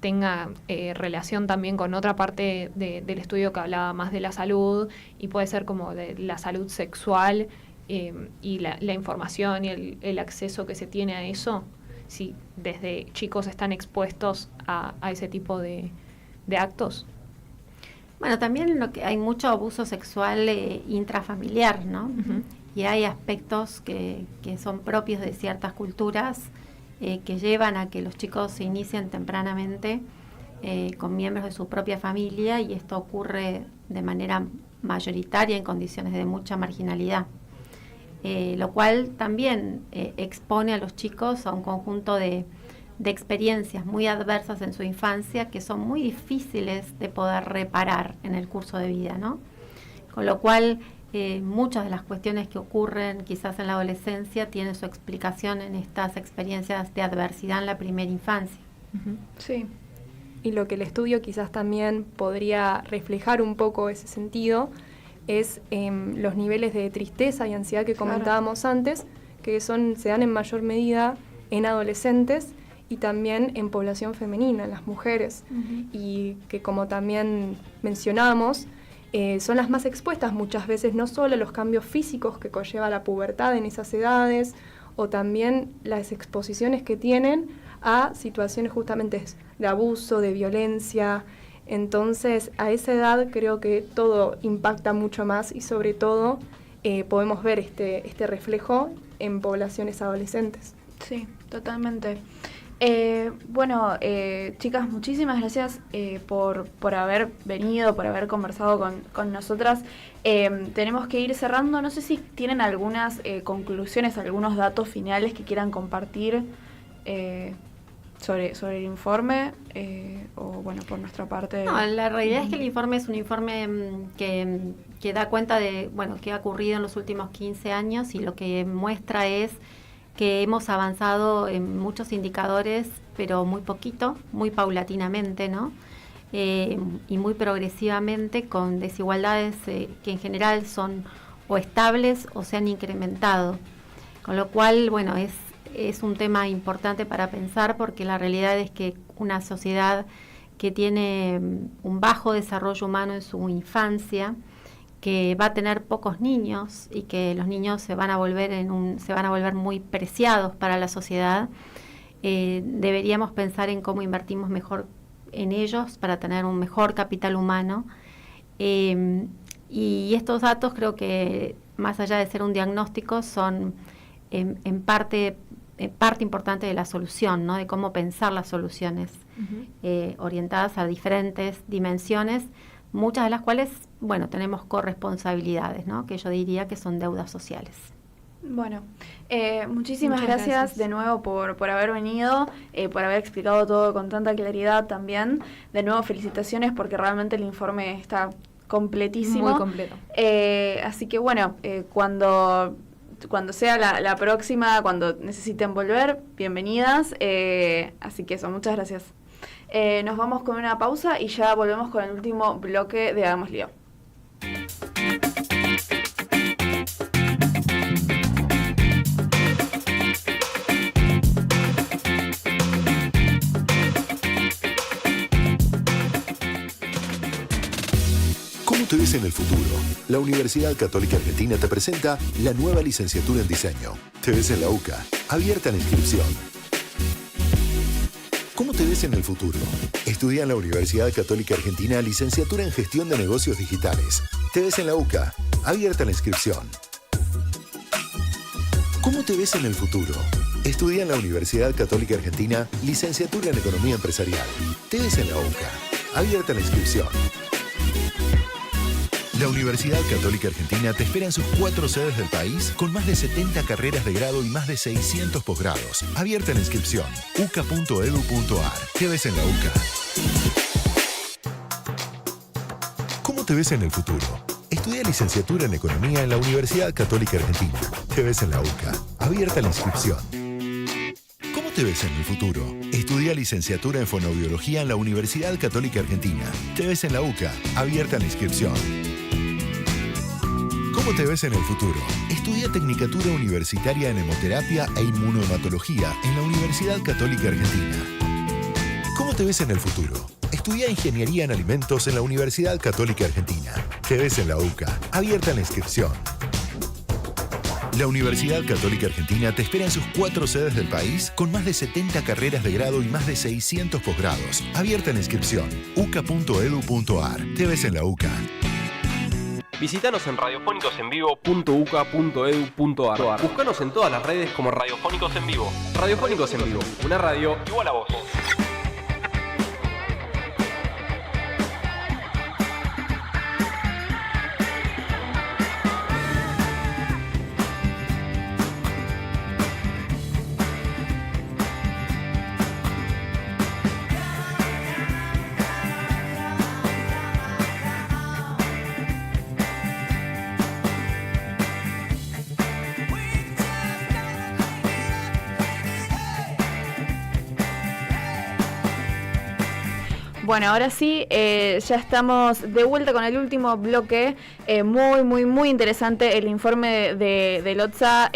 tenga relación también con otra parte del estudio que hablaba más de la salud, y puede ser como de la salud sexual y la información y el acceso que se tiene a eso, si desde chicos están expuestos a ese tipo de actos. Bueno, también hay mucho abuso sexual intrafamiliar, ¿no? Y hay aspectos que son propios de ciertas culturas que llevan a que los chicos se inicien tempranamente con miembros de su propia familia, y esto ocurre de manera mayoritaria en condiciones de mucha marginalidad, lo cual también expone a los chicos a un conjunto de experiencias muy adversas en su infancia que son muy difíciles de poder reparar en el curso de vida, ¿no? Con lo cual muchas de las cuestiones que ocurren quizás en la adolescencia tienen su explicación en estas experiencias de adversidad en la primera infancia. Sí. Y lo que el estudio quizás también podría reflejar un poco ese sentido es los niveles de tristeza y ansiedad que comentábamos antes, que se dan en mayor medida en adolescentes y también en población femenina, en las mujeres, y que, como también mencionamos, son las más expuestas muchas veces, no solo a los cambios físicos que conlleva la pubertad en esas edades, o también las exposiciones que tienen a situaciones justamente de abuso, de violencia. Entonces, a esa edad creo que todo impacta mucho más, y sobre todo podemos ver este reflejo en poblaciones adolescentes. Sí, totalmente. Bueno, chicas, muchísimas gracias por haber venido, por haber conversado con nosotras. Tenemos que ir cerrando. No sé si tienen algunas conclusiones, algunos datos finales que quieran compartir sobre el informe, o bueno, por nuestra parte. No, la realidad es que el informe es un informe que da cuenta de qué ha ocurrido en los últimos 15 años, y lo que muestra es que hemos avanzado en muchos indicadores, pero muy poquito, muy paulatinamente, ¿no? Y muy progresivamente, con desigualdades que en general son o estables o se han incrementado. Con lo cual, bueno, es un tema importante para pensar, porque la realidad es que una sociedad que tiene un bajo desarrollo humano en su infancia, que va a tener pocos niños y que los niños se van a volver muy preciados para la sociedad, deberíamos pensar en cómo invertimos mejor en ellos para tener un mejor capital humano. Y estos datos, creo que más allá de ser un diagnóstico, son en parte importante de la solución, ¿no? De cómo pensar las soluciones orientadas a diferentes dimensiones, muchas de las cuales, tenemos corresponsabilidades, ¿no? Que yo diría que son deudas sociales. Bueno, muchísimas gracias de nuevo por haber venido, por haber explicado todo con tanta claridad también. De nuevo, felicitaciones, porque realmente el informe está completísimo. Muy completo. Así que cuando sea la próxima, cuando necesiten volver, bienvenidas. Así que eso, muchas gracias. Nos vamos con una pausa y ya volvemos con el último bloque de Hagamos Lío. ¿Cómo te ves en el futuro? La Universidad Católica Argentina te presenta la nueva licenciatura en diseño. Te ves en la UCA. Abierta la inscripción. ¿Cómo te ves en el futuro? Estudia en la Universidad Católica Argentina licenciatura en Gestión de Negocios Digitales. Te ves en la UCA. Abierta la inscripción. ¿Cómo te ves en el futuro? Estudia en la Universidad Católica Argentina, licenciatura en Economía Empresarial. Te ves en la UCA. Abierta la inscripción. La Universidad Católica Argentina te espera en sus 4 sedes del país con más de 70 carreras de grado y más de 600 posgrados. Abierta la inscripción. uca.edu.ar. Te ves en la UCA. ¿Cómo te ves en el futuro? Estudia licenciatura en Economía en la Universidad Católica Argentina. Te ves en la UCA. Abierta la inscripción. ¿Cómo te ves en el futuro? Estudia licenciatura en Fonoaudiología en la Universidad Católica Argentina. Te ves en la UCA. Abierta la inscripción. ¿Cómo te ves en el futuro? Estudia Tecnicatura Universitaria en Hemoterapia e Inmunohematología en la Universidad Católica Argentina. ¿Cómo te ves en el futuro? Estudia Ingeniería en Alimentos en la Universidad Católica Argentina. Te ves en la UCA. Abierta la inscripción. La Universidad Católica Argentina te espera en sus 4 sedes del país con más de 70 carreras de grado y más de 600 posgrados. Abierta la inscripción. uca.edu.ar. Te ves en la UCA. Visítanos en radiofónicosenvivo.uca.edu.ar. Búscanos en todas las redes como Radiofónicos en Vivo. Radiofónicos en Vivo, una radio igual a vos. Bueno, ahora sí, ya estamos de vuelta con el último bloque. Muy interesante el informe de Lotsa.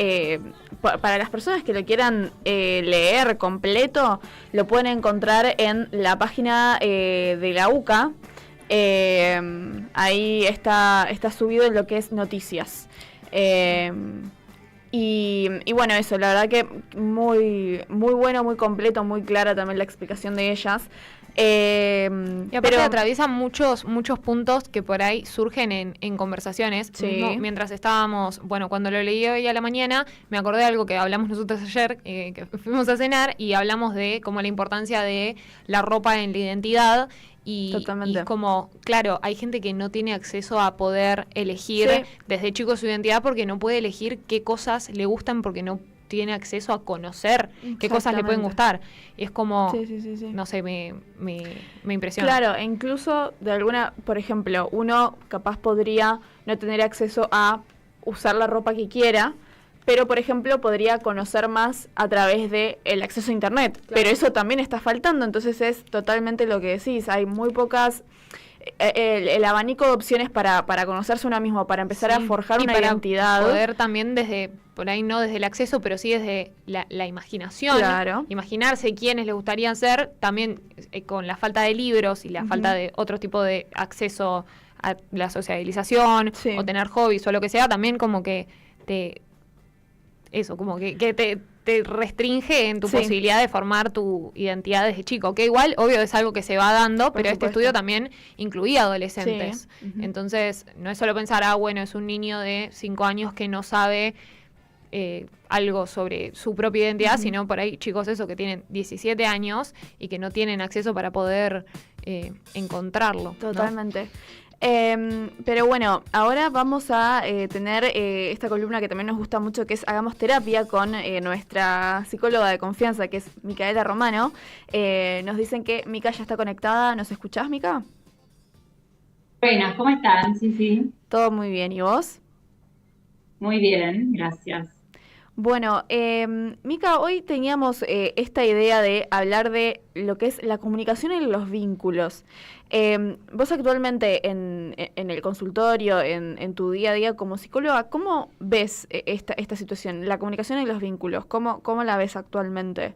Para las personas que lo quieran leer completo, lo pueden encontrar en la página de la UCA. Ahí está subido en lo que es noticias. Y bueno, eso, la verdad que muy bueno, muy completo, muy clara también la explicación de ellas. Y aparte atraviesan muchos puntos que por ahí surgen en conversaciones. Sí. Mismo mientras estábamos, cuando lo leí hoy a la mañana, me acordé de algo que hablamos nosotros ayer, que fuimos a cenar, y hablamos de como la importancia de la ropa en la identidad. Y como, claro, hay gente que no tiene acceso a poder elegir desde chico su identidad porque no puede elegir qué cosas le gustan porque no tiene acceso a conocer qué cosas le pueden gustar. Y es como, no sé, me impresiona. Claro, e incluso de alguna, por ejemplo, uno capaz podría no tener acceso a usar la ropa que quiera, pero por ejemplo podría conocer más a través de el acceso a internet. Claro. Pero eso también está faltando, entonces es totalmente lo que decís. Hay muy pocas... El abanico de opciones para conocerse uno mismo, para empezar a forjar una identidad. Poder también desde, por ahí no desde el acceso, pero sí desde la imaginación. Claro. Imaginarse quiénes les gustaría ser, también con la falta de libros y la falta de otro tipo de acceso a la socialización, o tener hobbies o lo que sea, también como que te restringe en tu posibilidad de formar tu identidad desde chico, que igual, obvio, es algo que se va dando, pero este estudio también incluía adolescentes. Sí. Entonces, no es solo pensar, es un niño de 5 años que no sabe algo sobre su propia identidad, sino por ahí chicos que tienen 17 años y que no tienen acceso para poder encontrarlo. Totalmente. ¿No? Pero bueno, ahora vamos a tener esta columna que también nos gusta mucho, que es Hagamos Terapia, con nuestra psicóloga de confianza, que es Micaela Romano. Nos dicen que Mica ya está conectada. ¿Nos escuchás, Mica? Buenas, ¿cómo están? Sí. Todo muy bien, ¿y vos? Muy bien, gracias. Bueno, Mica, hoy teníamos esta idea de hablar de lo que es la comunicación y los vínculos. Vos actualmente en el consultorio, en tu día a día como psicóloga, ¿cómo ves esta situación, la comunicación y los vínculos? ¿Cómo la ves actualmente?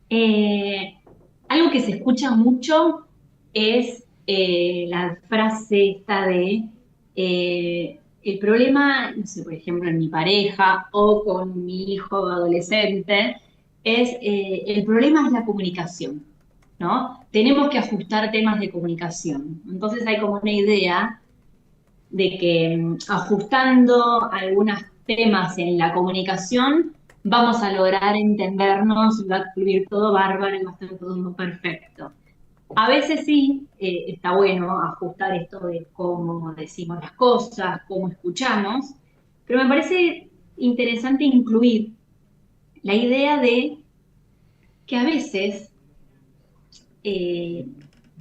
Algo que se escucha mucho es la frase esta de... el problema, no sé, por ejemplo, en mi pareja o con mi hijo adolescente, el problema es la comunicación, ¿no? Tenemos que ajustar temas de comunicación. Entonces hay como una idea de que ajustando algunas temas en la comunicación, vamos a lograr entendernos, va a fluir todo bárbaro y va a estar todo perfecto. A veces sí, está bueno ajustar esto de cómo decimos las cosas, cómo escuchamos, pero me parece interesante incluir la idea de que a veces, en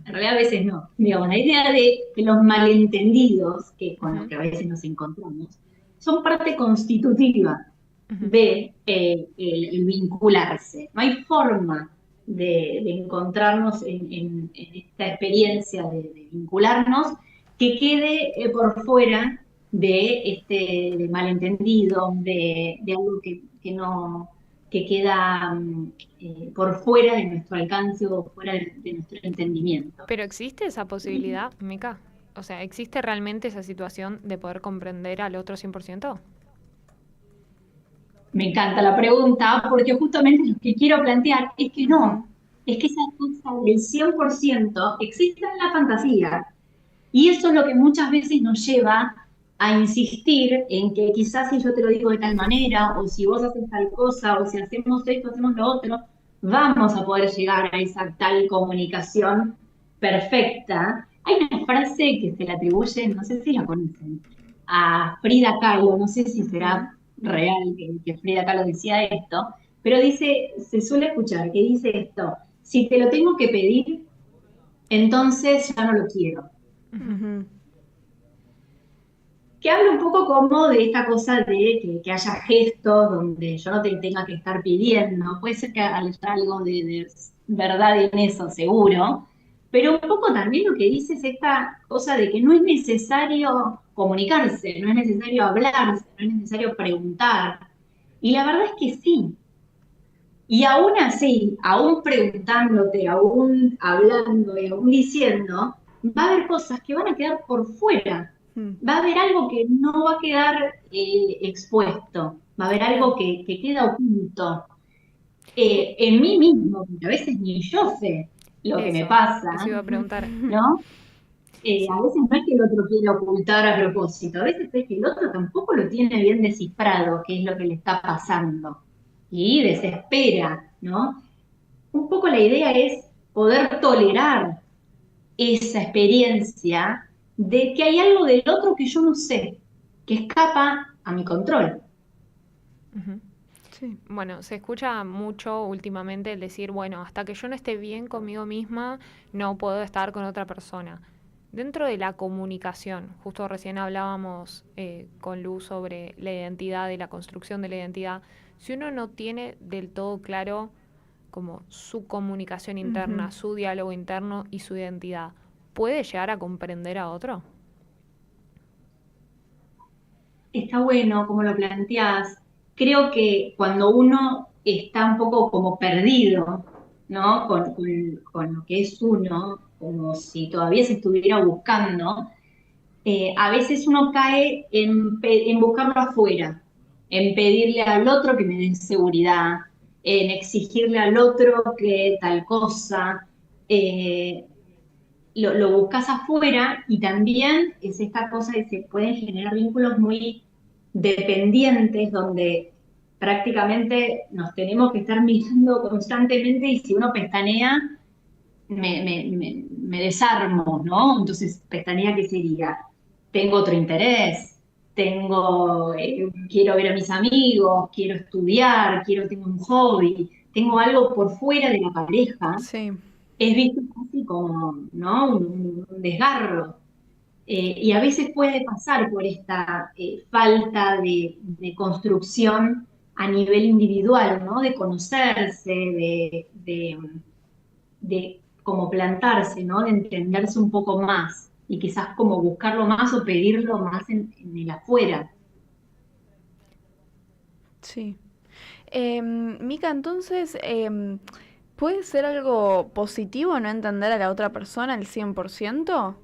realidad a veces no, digamos, la idea de que los malentendidos, que con los que a veces nos encontramos, son parte constitutiva de el vincularse. No hay forma de encontrarnos en esta experiencia de vincularnos que quede por fuera de malentendido, de algo que no, que queda por fuera de nuestro alcance o fuera de nuestro entendimiento. Pero ¿existe esa posibilidad, Mica? O sea, ¿existe realmente esa situación de poder comprender al otro 100%? Me encanta la pregunta, porque justamente lo que quiero plantear es que no, es que esa cosa del 100% existe en la fantasía. Y eso es lo que muchas veces nos lleva a insistir en que quizás si yo te lo digo de tal manera, o si vos haces tal cosa, o si hacemos esto, hacemos lo otro, vamos a poder llegar a esa tal comunicación perfecta. Hay una frase que se le atribuye, no sé si la conocen, a Frida Kahlo, no sé si será real que Frida Kahlo decía esto, pero dice, se suele escuchar que dice esto: si te lo tengo que pedir, entonces ya no lo quiero. Que habla un poco como de esta cosa de que haya gestos donde yo no te tenga que estar pidiendo. Puede ser que haya algo de verdad en eso, seguro, pero un poco también lo que dice es esta cosa de que no es necesario comunicarse, no es necesario hablarse, no es necesario preguntar. Y la verdad es que sí. Y aún así, aún preguntándote, aún hablando y aún diciendo, va a haber cosas que van a quedar por fuera. Va a haber algo que no va a quedar expuesto, va a haber algo que queda oculto. En mí mismo, porque a veces ni yo sé lo que me pasa, eso iba a preguntar. ¿no? A veces no es que el otro quiere ocultar a propósito, a veces es que el otro tampoco lo tiene bien descifrado, qué es lo que le está pasando, y desespera, ¿no? Un poco la idea es poder tolerar esa experiencia de que hay algo del otro que yo no sé, que escapa a mi control. Sí. Bueno, se escucha mucho últimamente el decir, bueno, hasta que yo no esté bien conmigo misma, no puedo estar con otra persona. Dentro de la comunicación, justo recién hablábamos con Lu sobre la identidad y la construcción de la identidad, si uno no tiene del todo claro como su comunicación interna, su diálogo interno y su identidad, ¿puede llegar a comprender a otro? Está bueno como lo planteás. Creo que cuando uno está un poco como perdido, ¿no? Con lo que es uno, como si todavía se estuviera buscando, a veces uno cae en buscarlo afuera, en pedirle al otro que me dé seguridad, en exigirle al otro que tal cosa. Lo buscas afuera y también es esta cosa que se pueden generar vínculos muy dependientes donde prácticamente nos tenemos que estar mirando constantemente y si uno pestanea, me desarmo, ¿no? Entonces, pestanea, ¿qué sería? Tengo otro interés, quiero ver a mis amigos, quiero estudiar, tengo un hobby, tengo algo por fuera de la pareja. Sí. Es visto casi como, ¿no? un desgarro. Y a veces puede pasar por esta falta de construcción a nivel individual, ¿no? De conocerse, de como plantarse, ¿no? De entenderse un poco más y quizás como buscarlo más o pedirlo más en el afuera. Sí. Mica, entonces, ¿puede ser algo positivo no entender a la otra persona al 100%?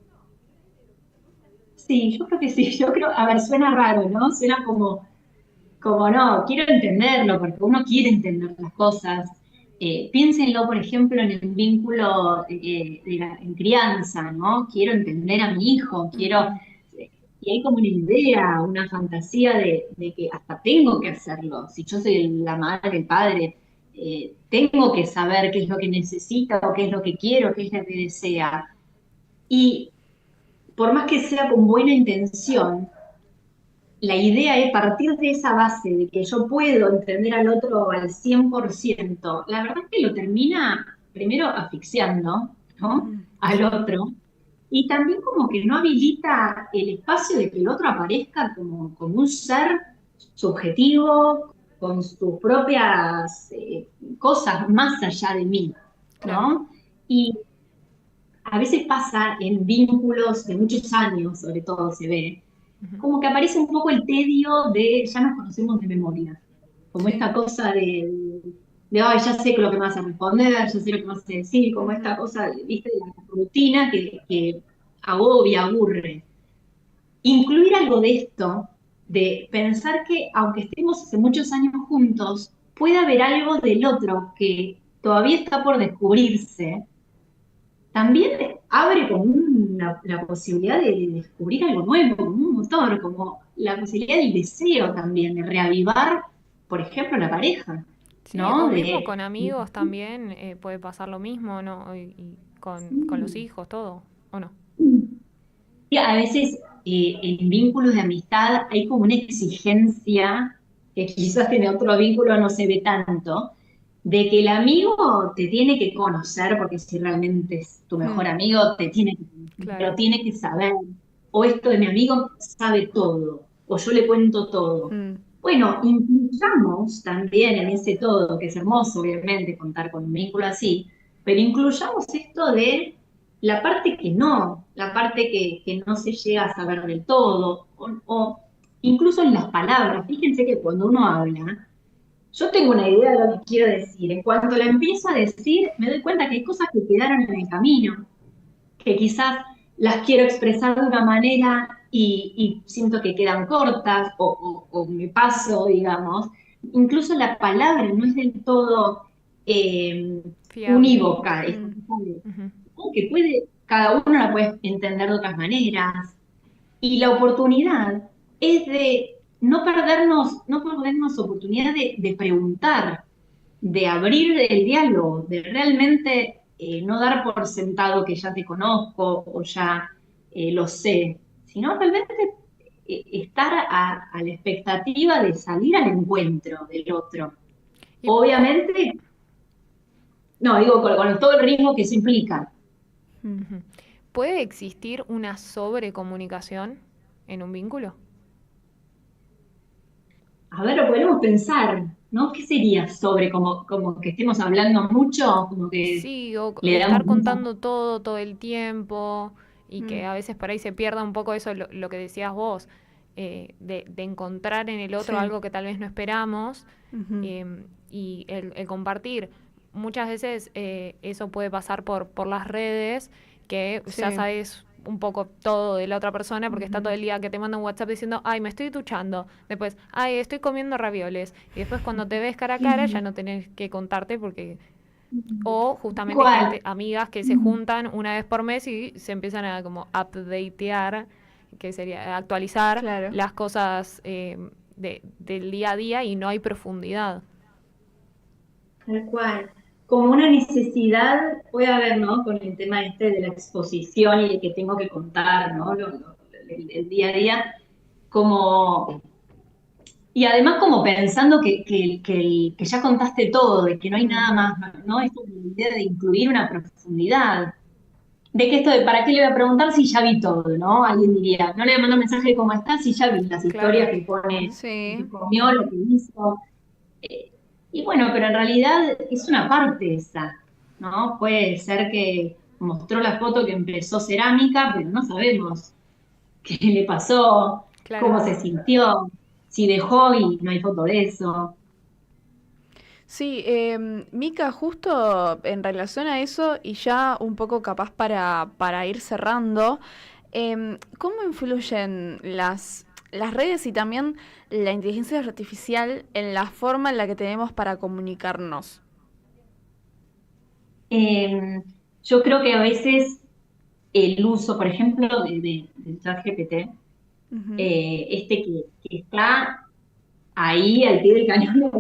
Sí, yo creo que sí. Yo creo, a ver, suena raro, ¿no? Suena como no, quiero entenderlo, porque uno quiere entender las cosas. Piénsenlo, por ejemplo, en el vínculo en crianza, ¿no? Quiero entender a mi hijo, y hay como una idea, una fantasía de que hasta tengo que hacerlo. Si yo soy la madre, el padre, tengo que saber qué es lo que necesita o qué es lo que quiero, qué es lo que desea. Y por más que sea con buena intención, la idea es partir de esa base de que yo puedo entender al otro al 100%, la verdad es que lo termina primero asfixiando, ¿no? Al otro, y también como que no habilita el espacio de que el otro aparezca como un ser subjetivo, con sus propias cosas más allá de mí, Claro. ¿no? Y a veces pasa en vínculos de muchos años, sobre todo se ve, Ujú. como que aparece un poco el tedio de ya nos conocemos de memoria, como Sí. esta cosa de ay, ya sé lo que me vas a responder, ya sé lo que me vas a decir, como esta cosa, viste, de la rutina que agobia, aburre. Incluir algo de esto, de pensar que aunque estemos hace muchos años juntos, puede haber algo del otro que todavía está por descubrirse, también abre como la posibilidad de descubrir algo nuevo, como un motor, como la posibilidad del deseo también, de reavivar, por ejemplo, la pareja, Sí, ¿no? o mismo con amigos también puede pasar lo mismo, ¿no? Y con los hijos, todo, ¿o no? Y a veces en vínculos de amistad hay como una exigencia que quizás en otro vínculo no se ve tanto, de que el amigo te tiene que conocer, porque si realmente es tu mejor amigo, te tiene que conocer, Claro. pero tiene que saber, o esto de mi amigo sabe todo, o yo le cuento todo. Mm. Bueno, incluyamos también en ese todo, que es hermoso obviamente contar con un vínculo así, pero incluyamos esto de la parte que no, la parte que no se llega a saber del todo, o incluso en las palabras. Fíjense que cuando uno habla, yo tengo una idea de lo que quiero decir. En cuanto la empiezo a decir, me doy cuenta que hay cosas que quedaron en el camino, que quizás las quiero expresar de una manera y siento que quedan cortas o me paso, digamos. Incluso la palabra no es del todo Fiable. unívoca, Ujú. que puede, cada uno la puede entender de otras maneras. Y la oportunidad es de no perdernos oportunidad de preguntar, de abrir el diálogo, de realmente no dar por sentado que ya te conozco o ya lo sé, sino realmente estar a la expectativa de salir al encuentro del otro. Y Obviamente, no, digo, con todo el riesgo que eso implica. ujú. ¿Puede existir una sobrecomunicación en un vínculo? A ver, lo podemos pensar, ¿no? ¿Qué sería sobre como que estemos hablando mucho, como que Sí, o le damos estar mucha... contando todo el tiempo y que Mm. a veces por ahí se pierda un poco eso, lo que decías vos, de encontrar en el otro Sí. algo que tal vez no esperamos Ujú. y el compartir. Muchas veces eso puede pasar por las redes, que ya Sí. sabes un poco todo de la otra persona porque está Ujú. todo el día que te manda un WhatsApp diciendo, ay, me estoy duchando, después, ay, estoy comiendo ravioles, y después cuando te ves cara a cara ya no tenés que contarte porque o justamente ¿Cuál? gente, amigas que se juntan una vez por mes y se empiezan a como updatear, que sería actualizar Claro. las cosas del día a día y no hay profundidad. Tal cual. Como una necesidad puede haber, ¿no? Con el tema este de la exposición y de que tengo que contar, ¿no? El día a día, como... Y además como pensando que ya contaste todo, de que no hay nada Ujú. más, ¿no? Esto de la idea de incluir una profundidad. De que esto de para qué le voy a preguntar si ya vi todo, ¿no? Alguien diría, no le voy a mandar un mensaje de cómo está si ya vi las Claro. historias que pone, lo Sí. que comió, lo que hizo. Eh, y bueno, pero en realidad es una parte esa, ¿no? Puede ser que mostró la foto que empezó cerámica, pero no sabemos qué le pasó, Claro. cómo se sintió, si dejó y no hay foto de eso. Sí, Mica, justo en relación a eso y ya un poco capaz para ir cerrando, ¿cómo influyen las redes y también la inteligencia artificial en la forma en la que tenemos para comunicarnos? Eh, yo creo que a veces el uso, por ejemplo, del chat GPT, que está ahí al pie del cañón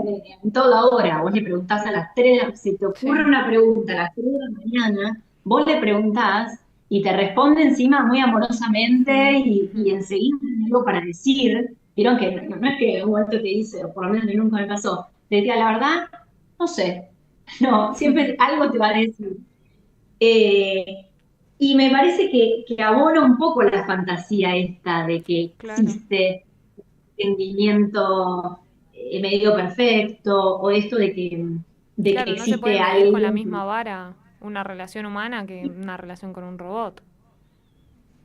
en toda hora. Vos le preguntás a las 3, si te ocurre una pregunta a las 3 de la mañana, vos le preguntás y te responde encima muy amorosamente y enseguida tiene algo para decir. Vieron que no es que en un momento te dice, o por lo menos a mí nunca me pasó, te decía, la verdad, no sé. No, siempre algo te va a decir. Y me parece que abona un poco la fantasía esta de que existe entendimiento medio perfecto, o esto de que Claro, no se existe puede medir algo. con la misma vara una relación humana que una relación con un robot.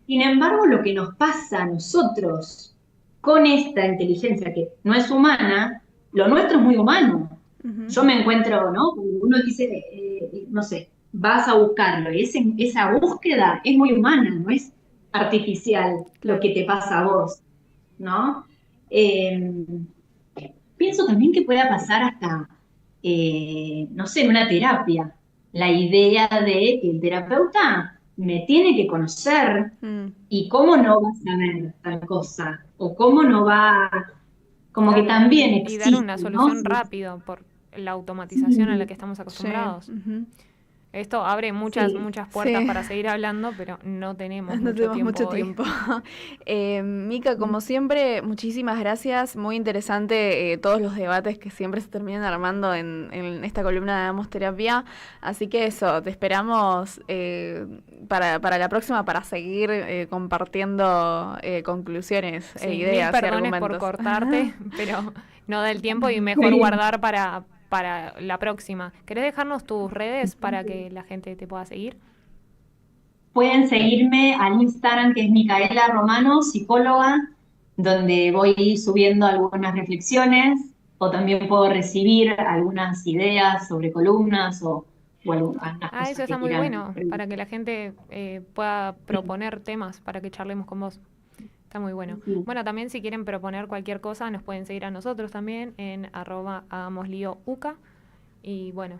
Sin embargo, lo que nos pasa a nosotros con esta inteligencia que no es humana, lo nuestro es muy humano. Yo me encuentro, ¿no? Cuando uno dice, no sé, vas a buscarlo, y esa búsqueda es muy humana, no es artificial lo que te pasa a vos, ¿no? Pienso también que pueda pasar hasta, no sé, en una terapia, la idea de que el terapeuta me tiene que conocer y cómo no va a saber tal cosa, o cómo no va, como que también existe, y dar una solución ¿no? rápido por la automatización Sí. a la que estamos acostumbrados. Sí. Esto abre muchas puertas Sí. para seguir hablando, pero no tenemos No tenemos mucho hoy. tiempo. Mica, como siempre, muchísimas gracias. Muy interesante todos los debates que siempre se terminan armando en esta columna de Damos Terapia. Así que eso, te esperamos para la próxima para seguir compartiendo conclusiones e ideas y Perdones argumentos. por cortarte, pero no da el tiempo y mejor guardar para la próxima. ¿Querés dejarnos tus redes para que la gente te pueda seguir? Pueden seguirme al Instagram, que es Micaela Romano, psicóloga, donde voy subiendo algunas reflexiones, o también puedo recibir algunas ideas sobre columnas o algunas cosas Eso está que muy quieran. bueno, para que la gente pueda proponer temas para que charlemos con vos. Está muy bueno. Sí. Bueno, también si quieren proponer cualquier cosa, nos pueden seguir a nosotros también en @hagamosliouca. Y bueno,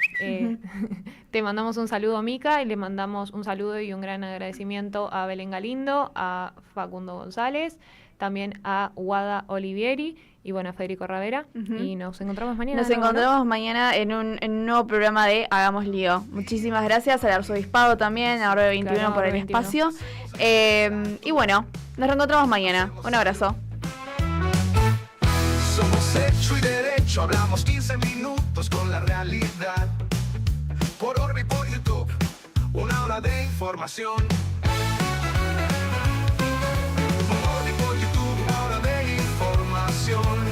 te mandamos un saludo, Mica, y le mandamos un saludo y un gran agradecimiento a Belén Galindo, a Facundo González, también a Guada Olivieri y bueno, a Federico Ravera. Y nos encontramos mañana. Nos ¿no? encontramos mañana en un nuevo programa de Hagamos Lío. Muchísimas gracias al Arzobispado también, a Orbe 21 Claro, por el 21. espacio. Y bueno, nos reencontramos mañana. Un abrazo. Somos hecho y derecho, hablamos 15 minutos con la realidad. Por Orbe y por YouTube, una hora de información. Por Orbe y por YouTube, una hora de información.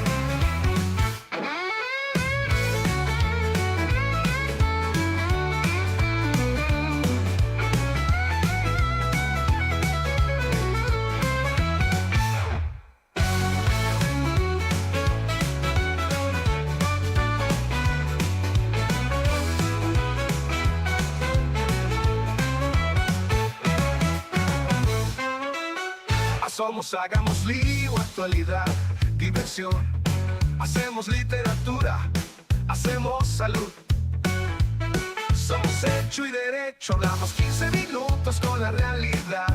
Somos Hagamos Lío, actualidad, diversión. Hacemos literatura, hacemos salud. Somos hecho y derecho, hablamos 15 minutos con la realidad.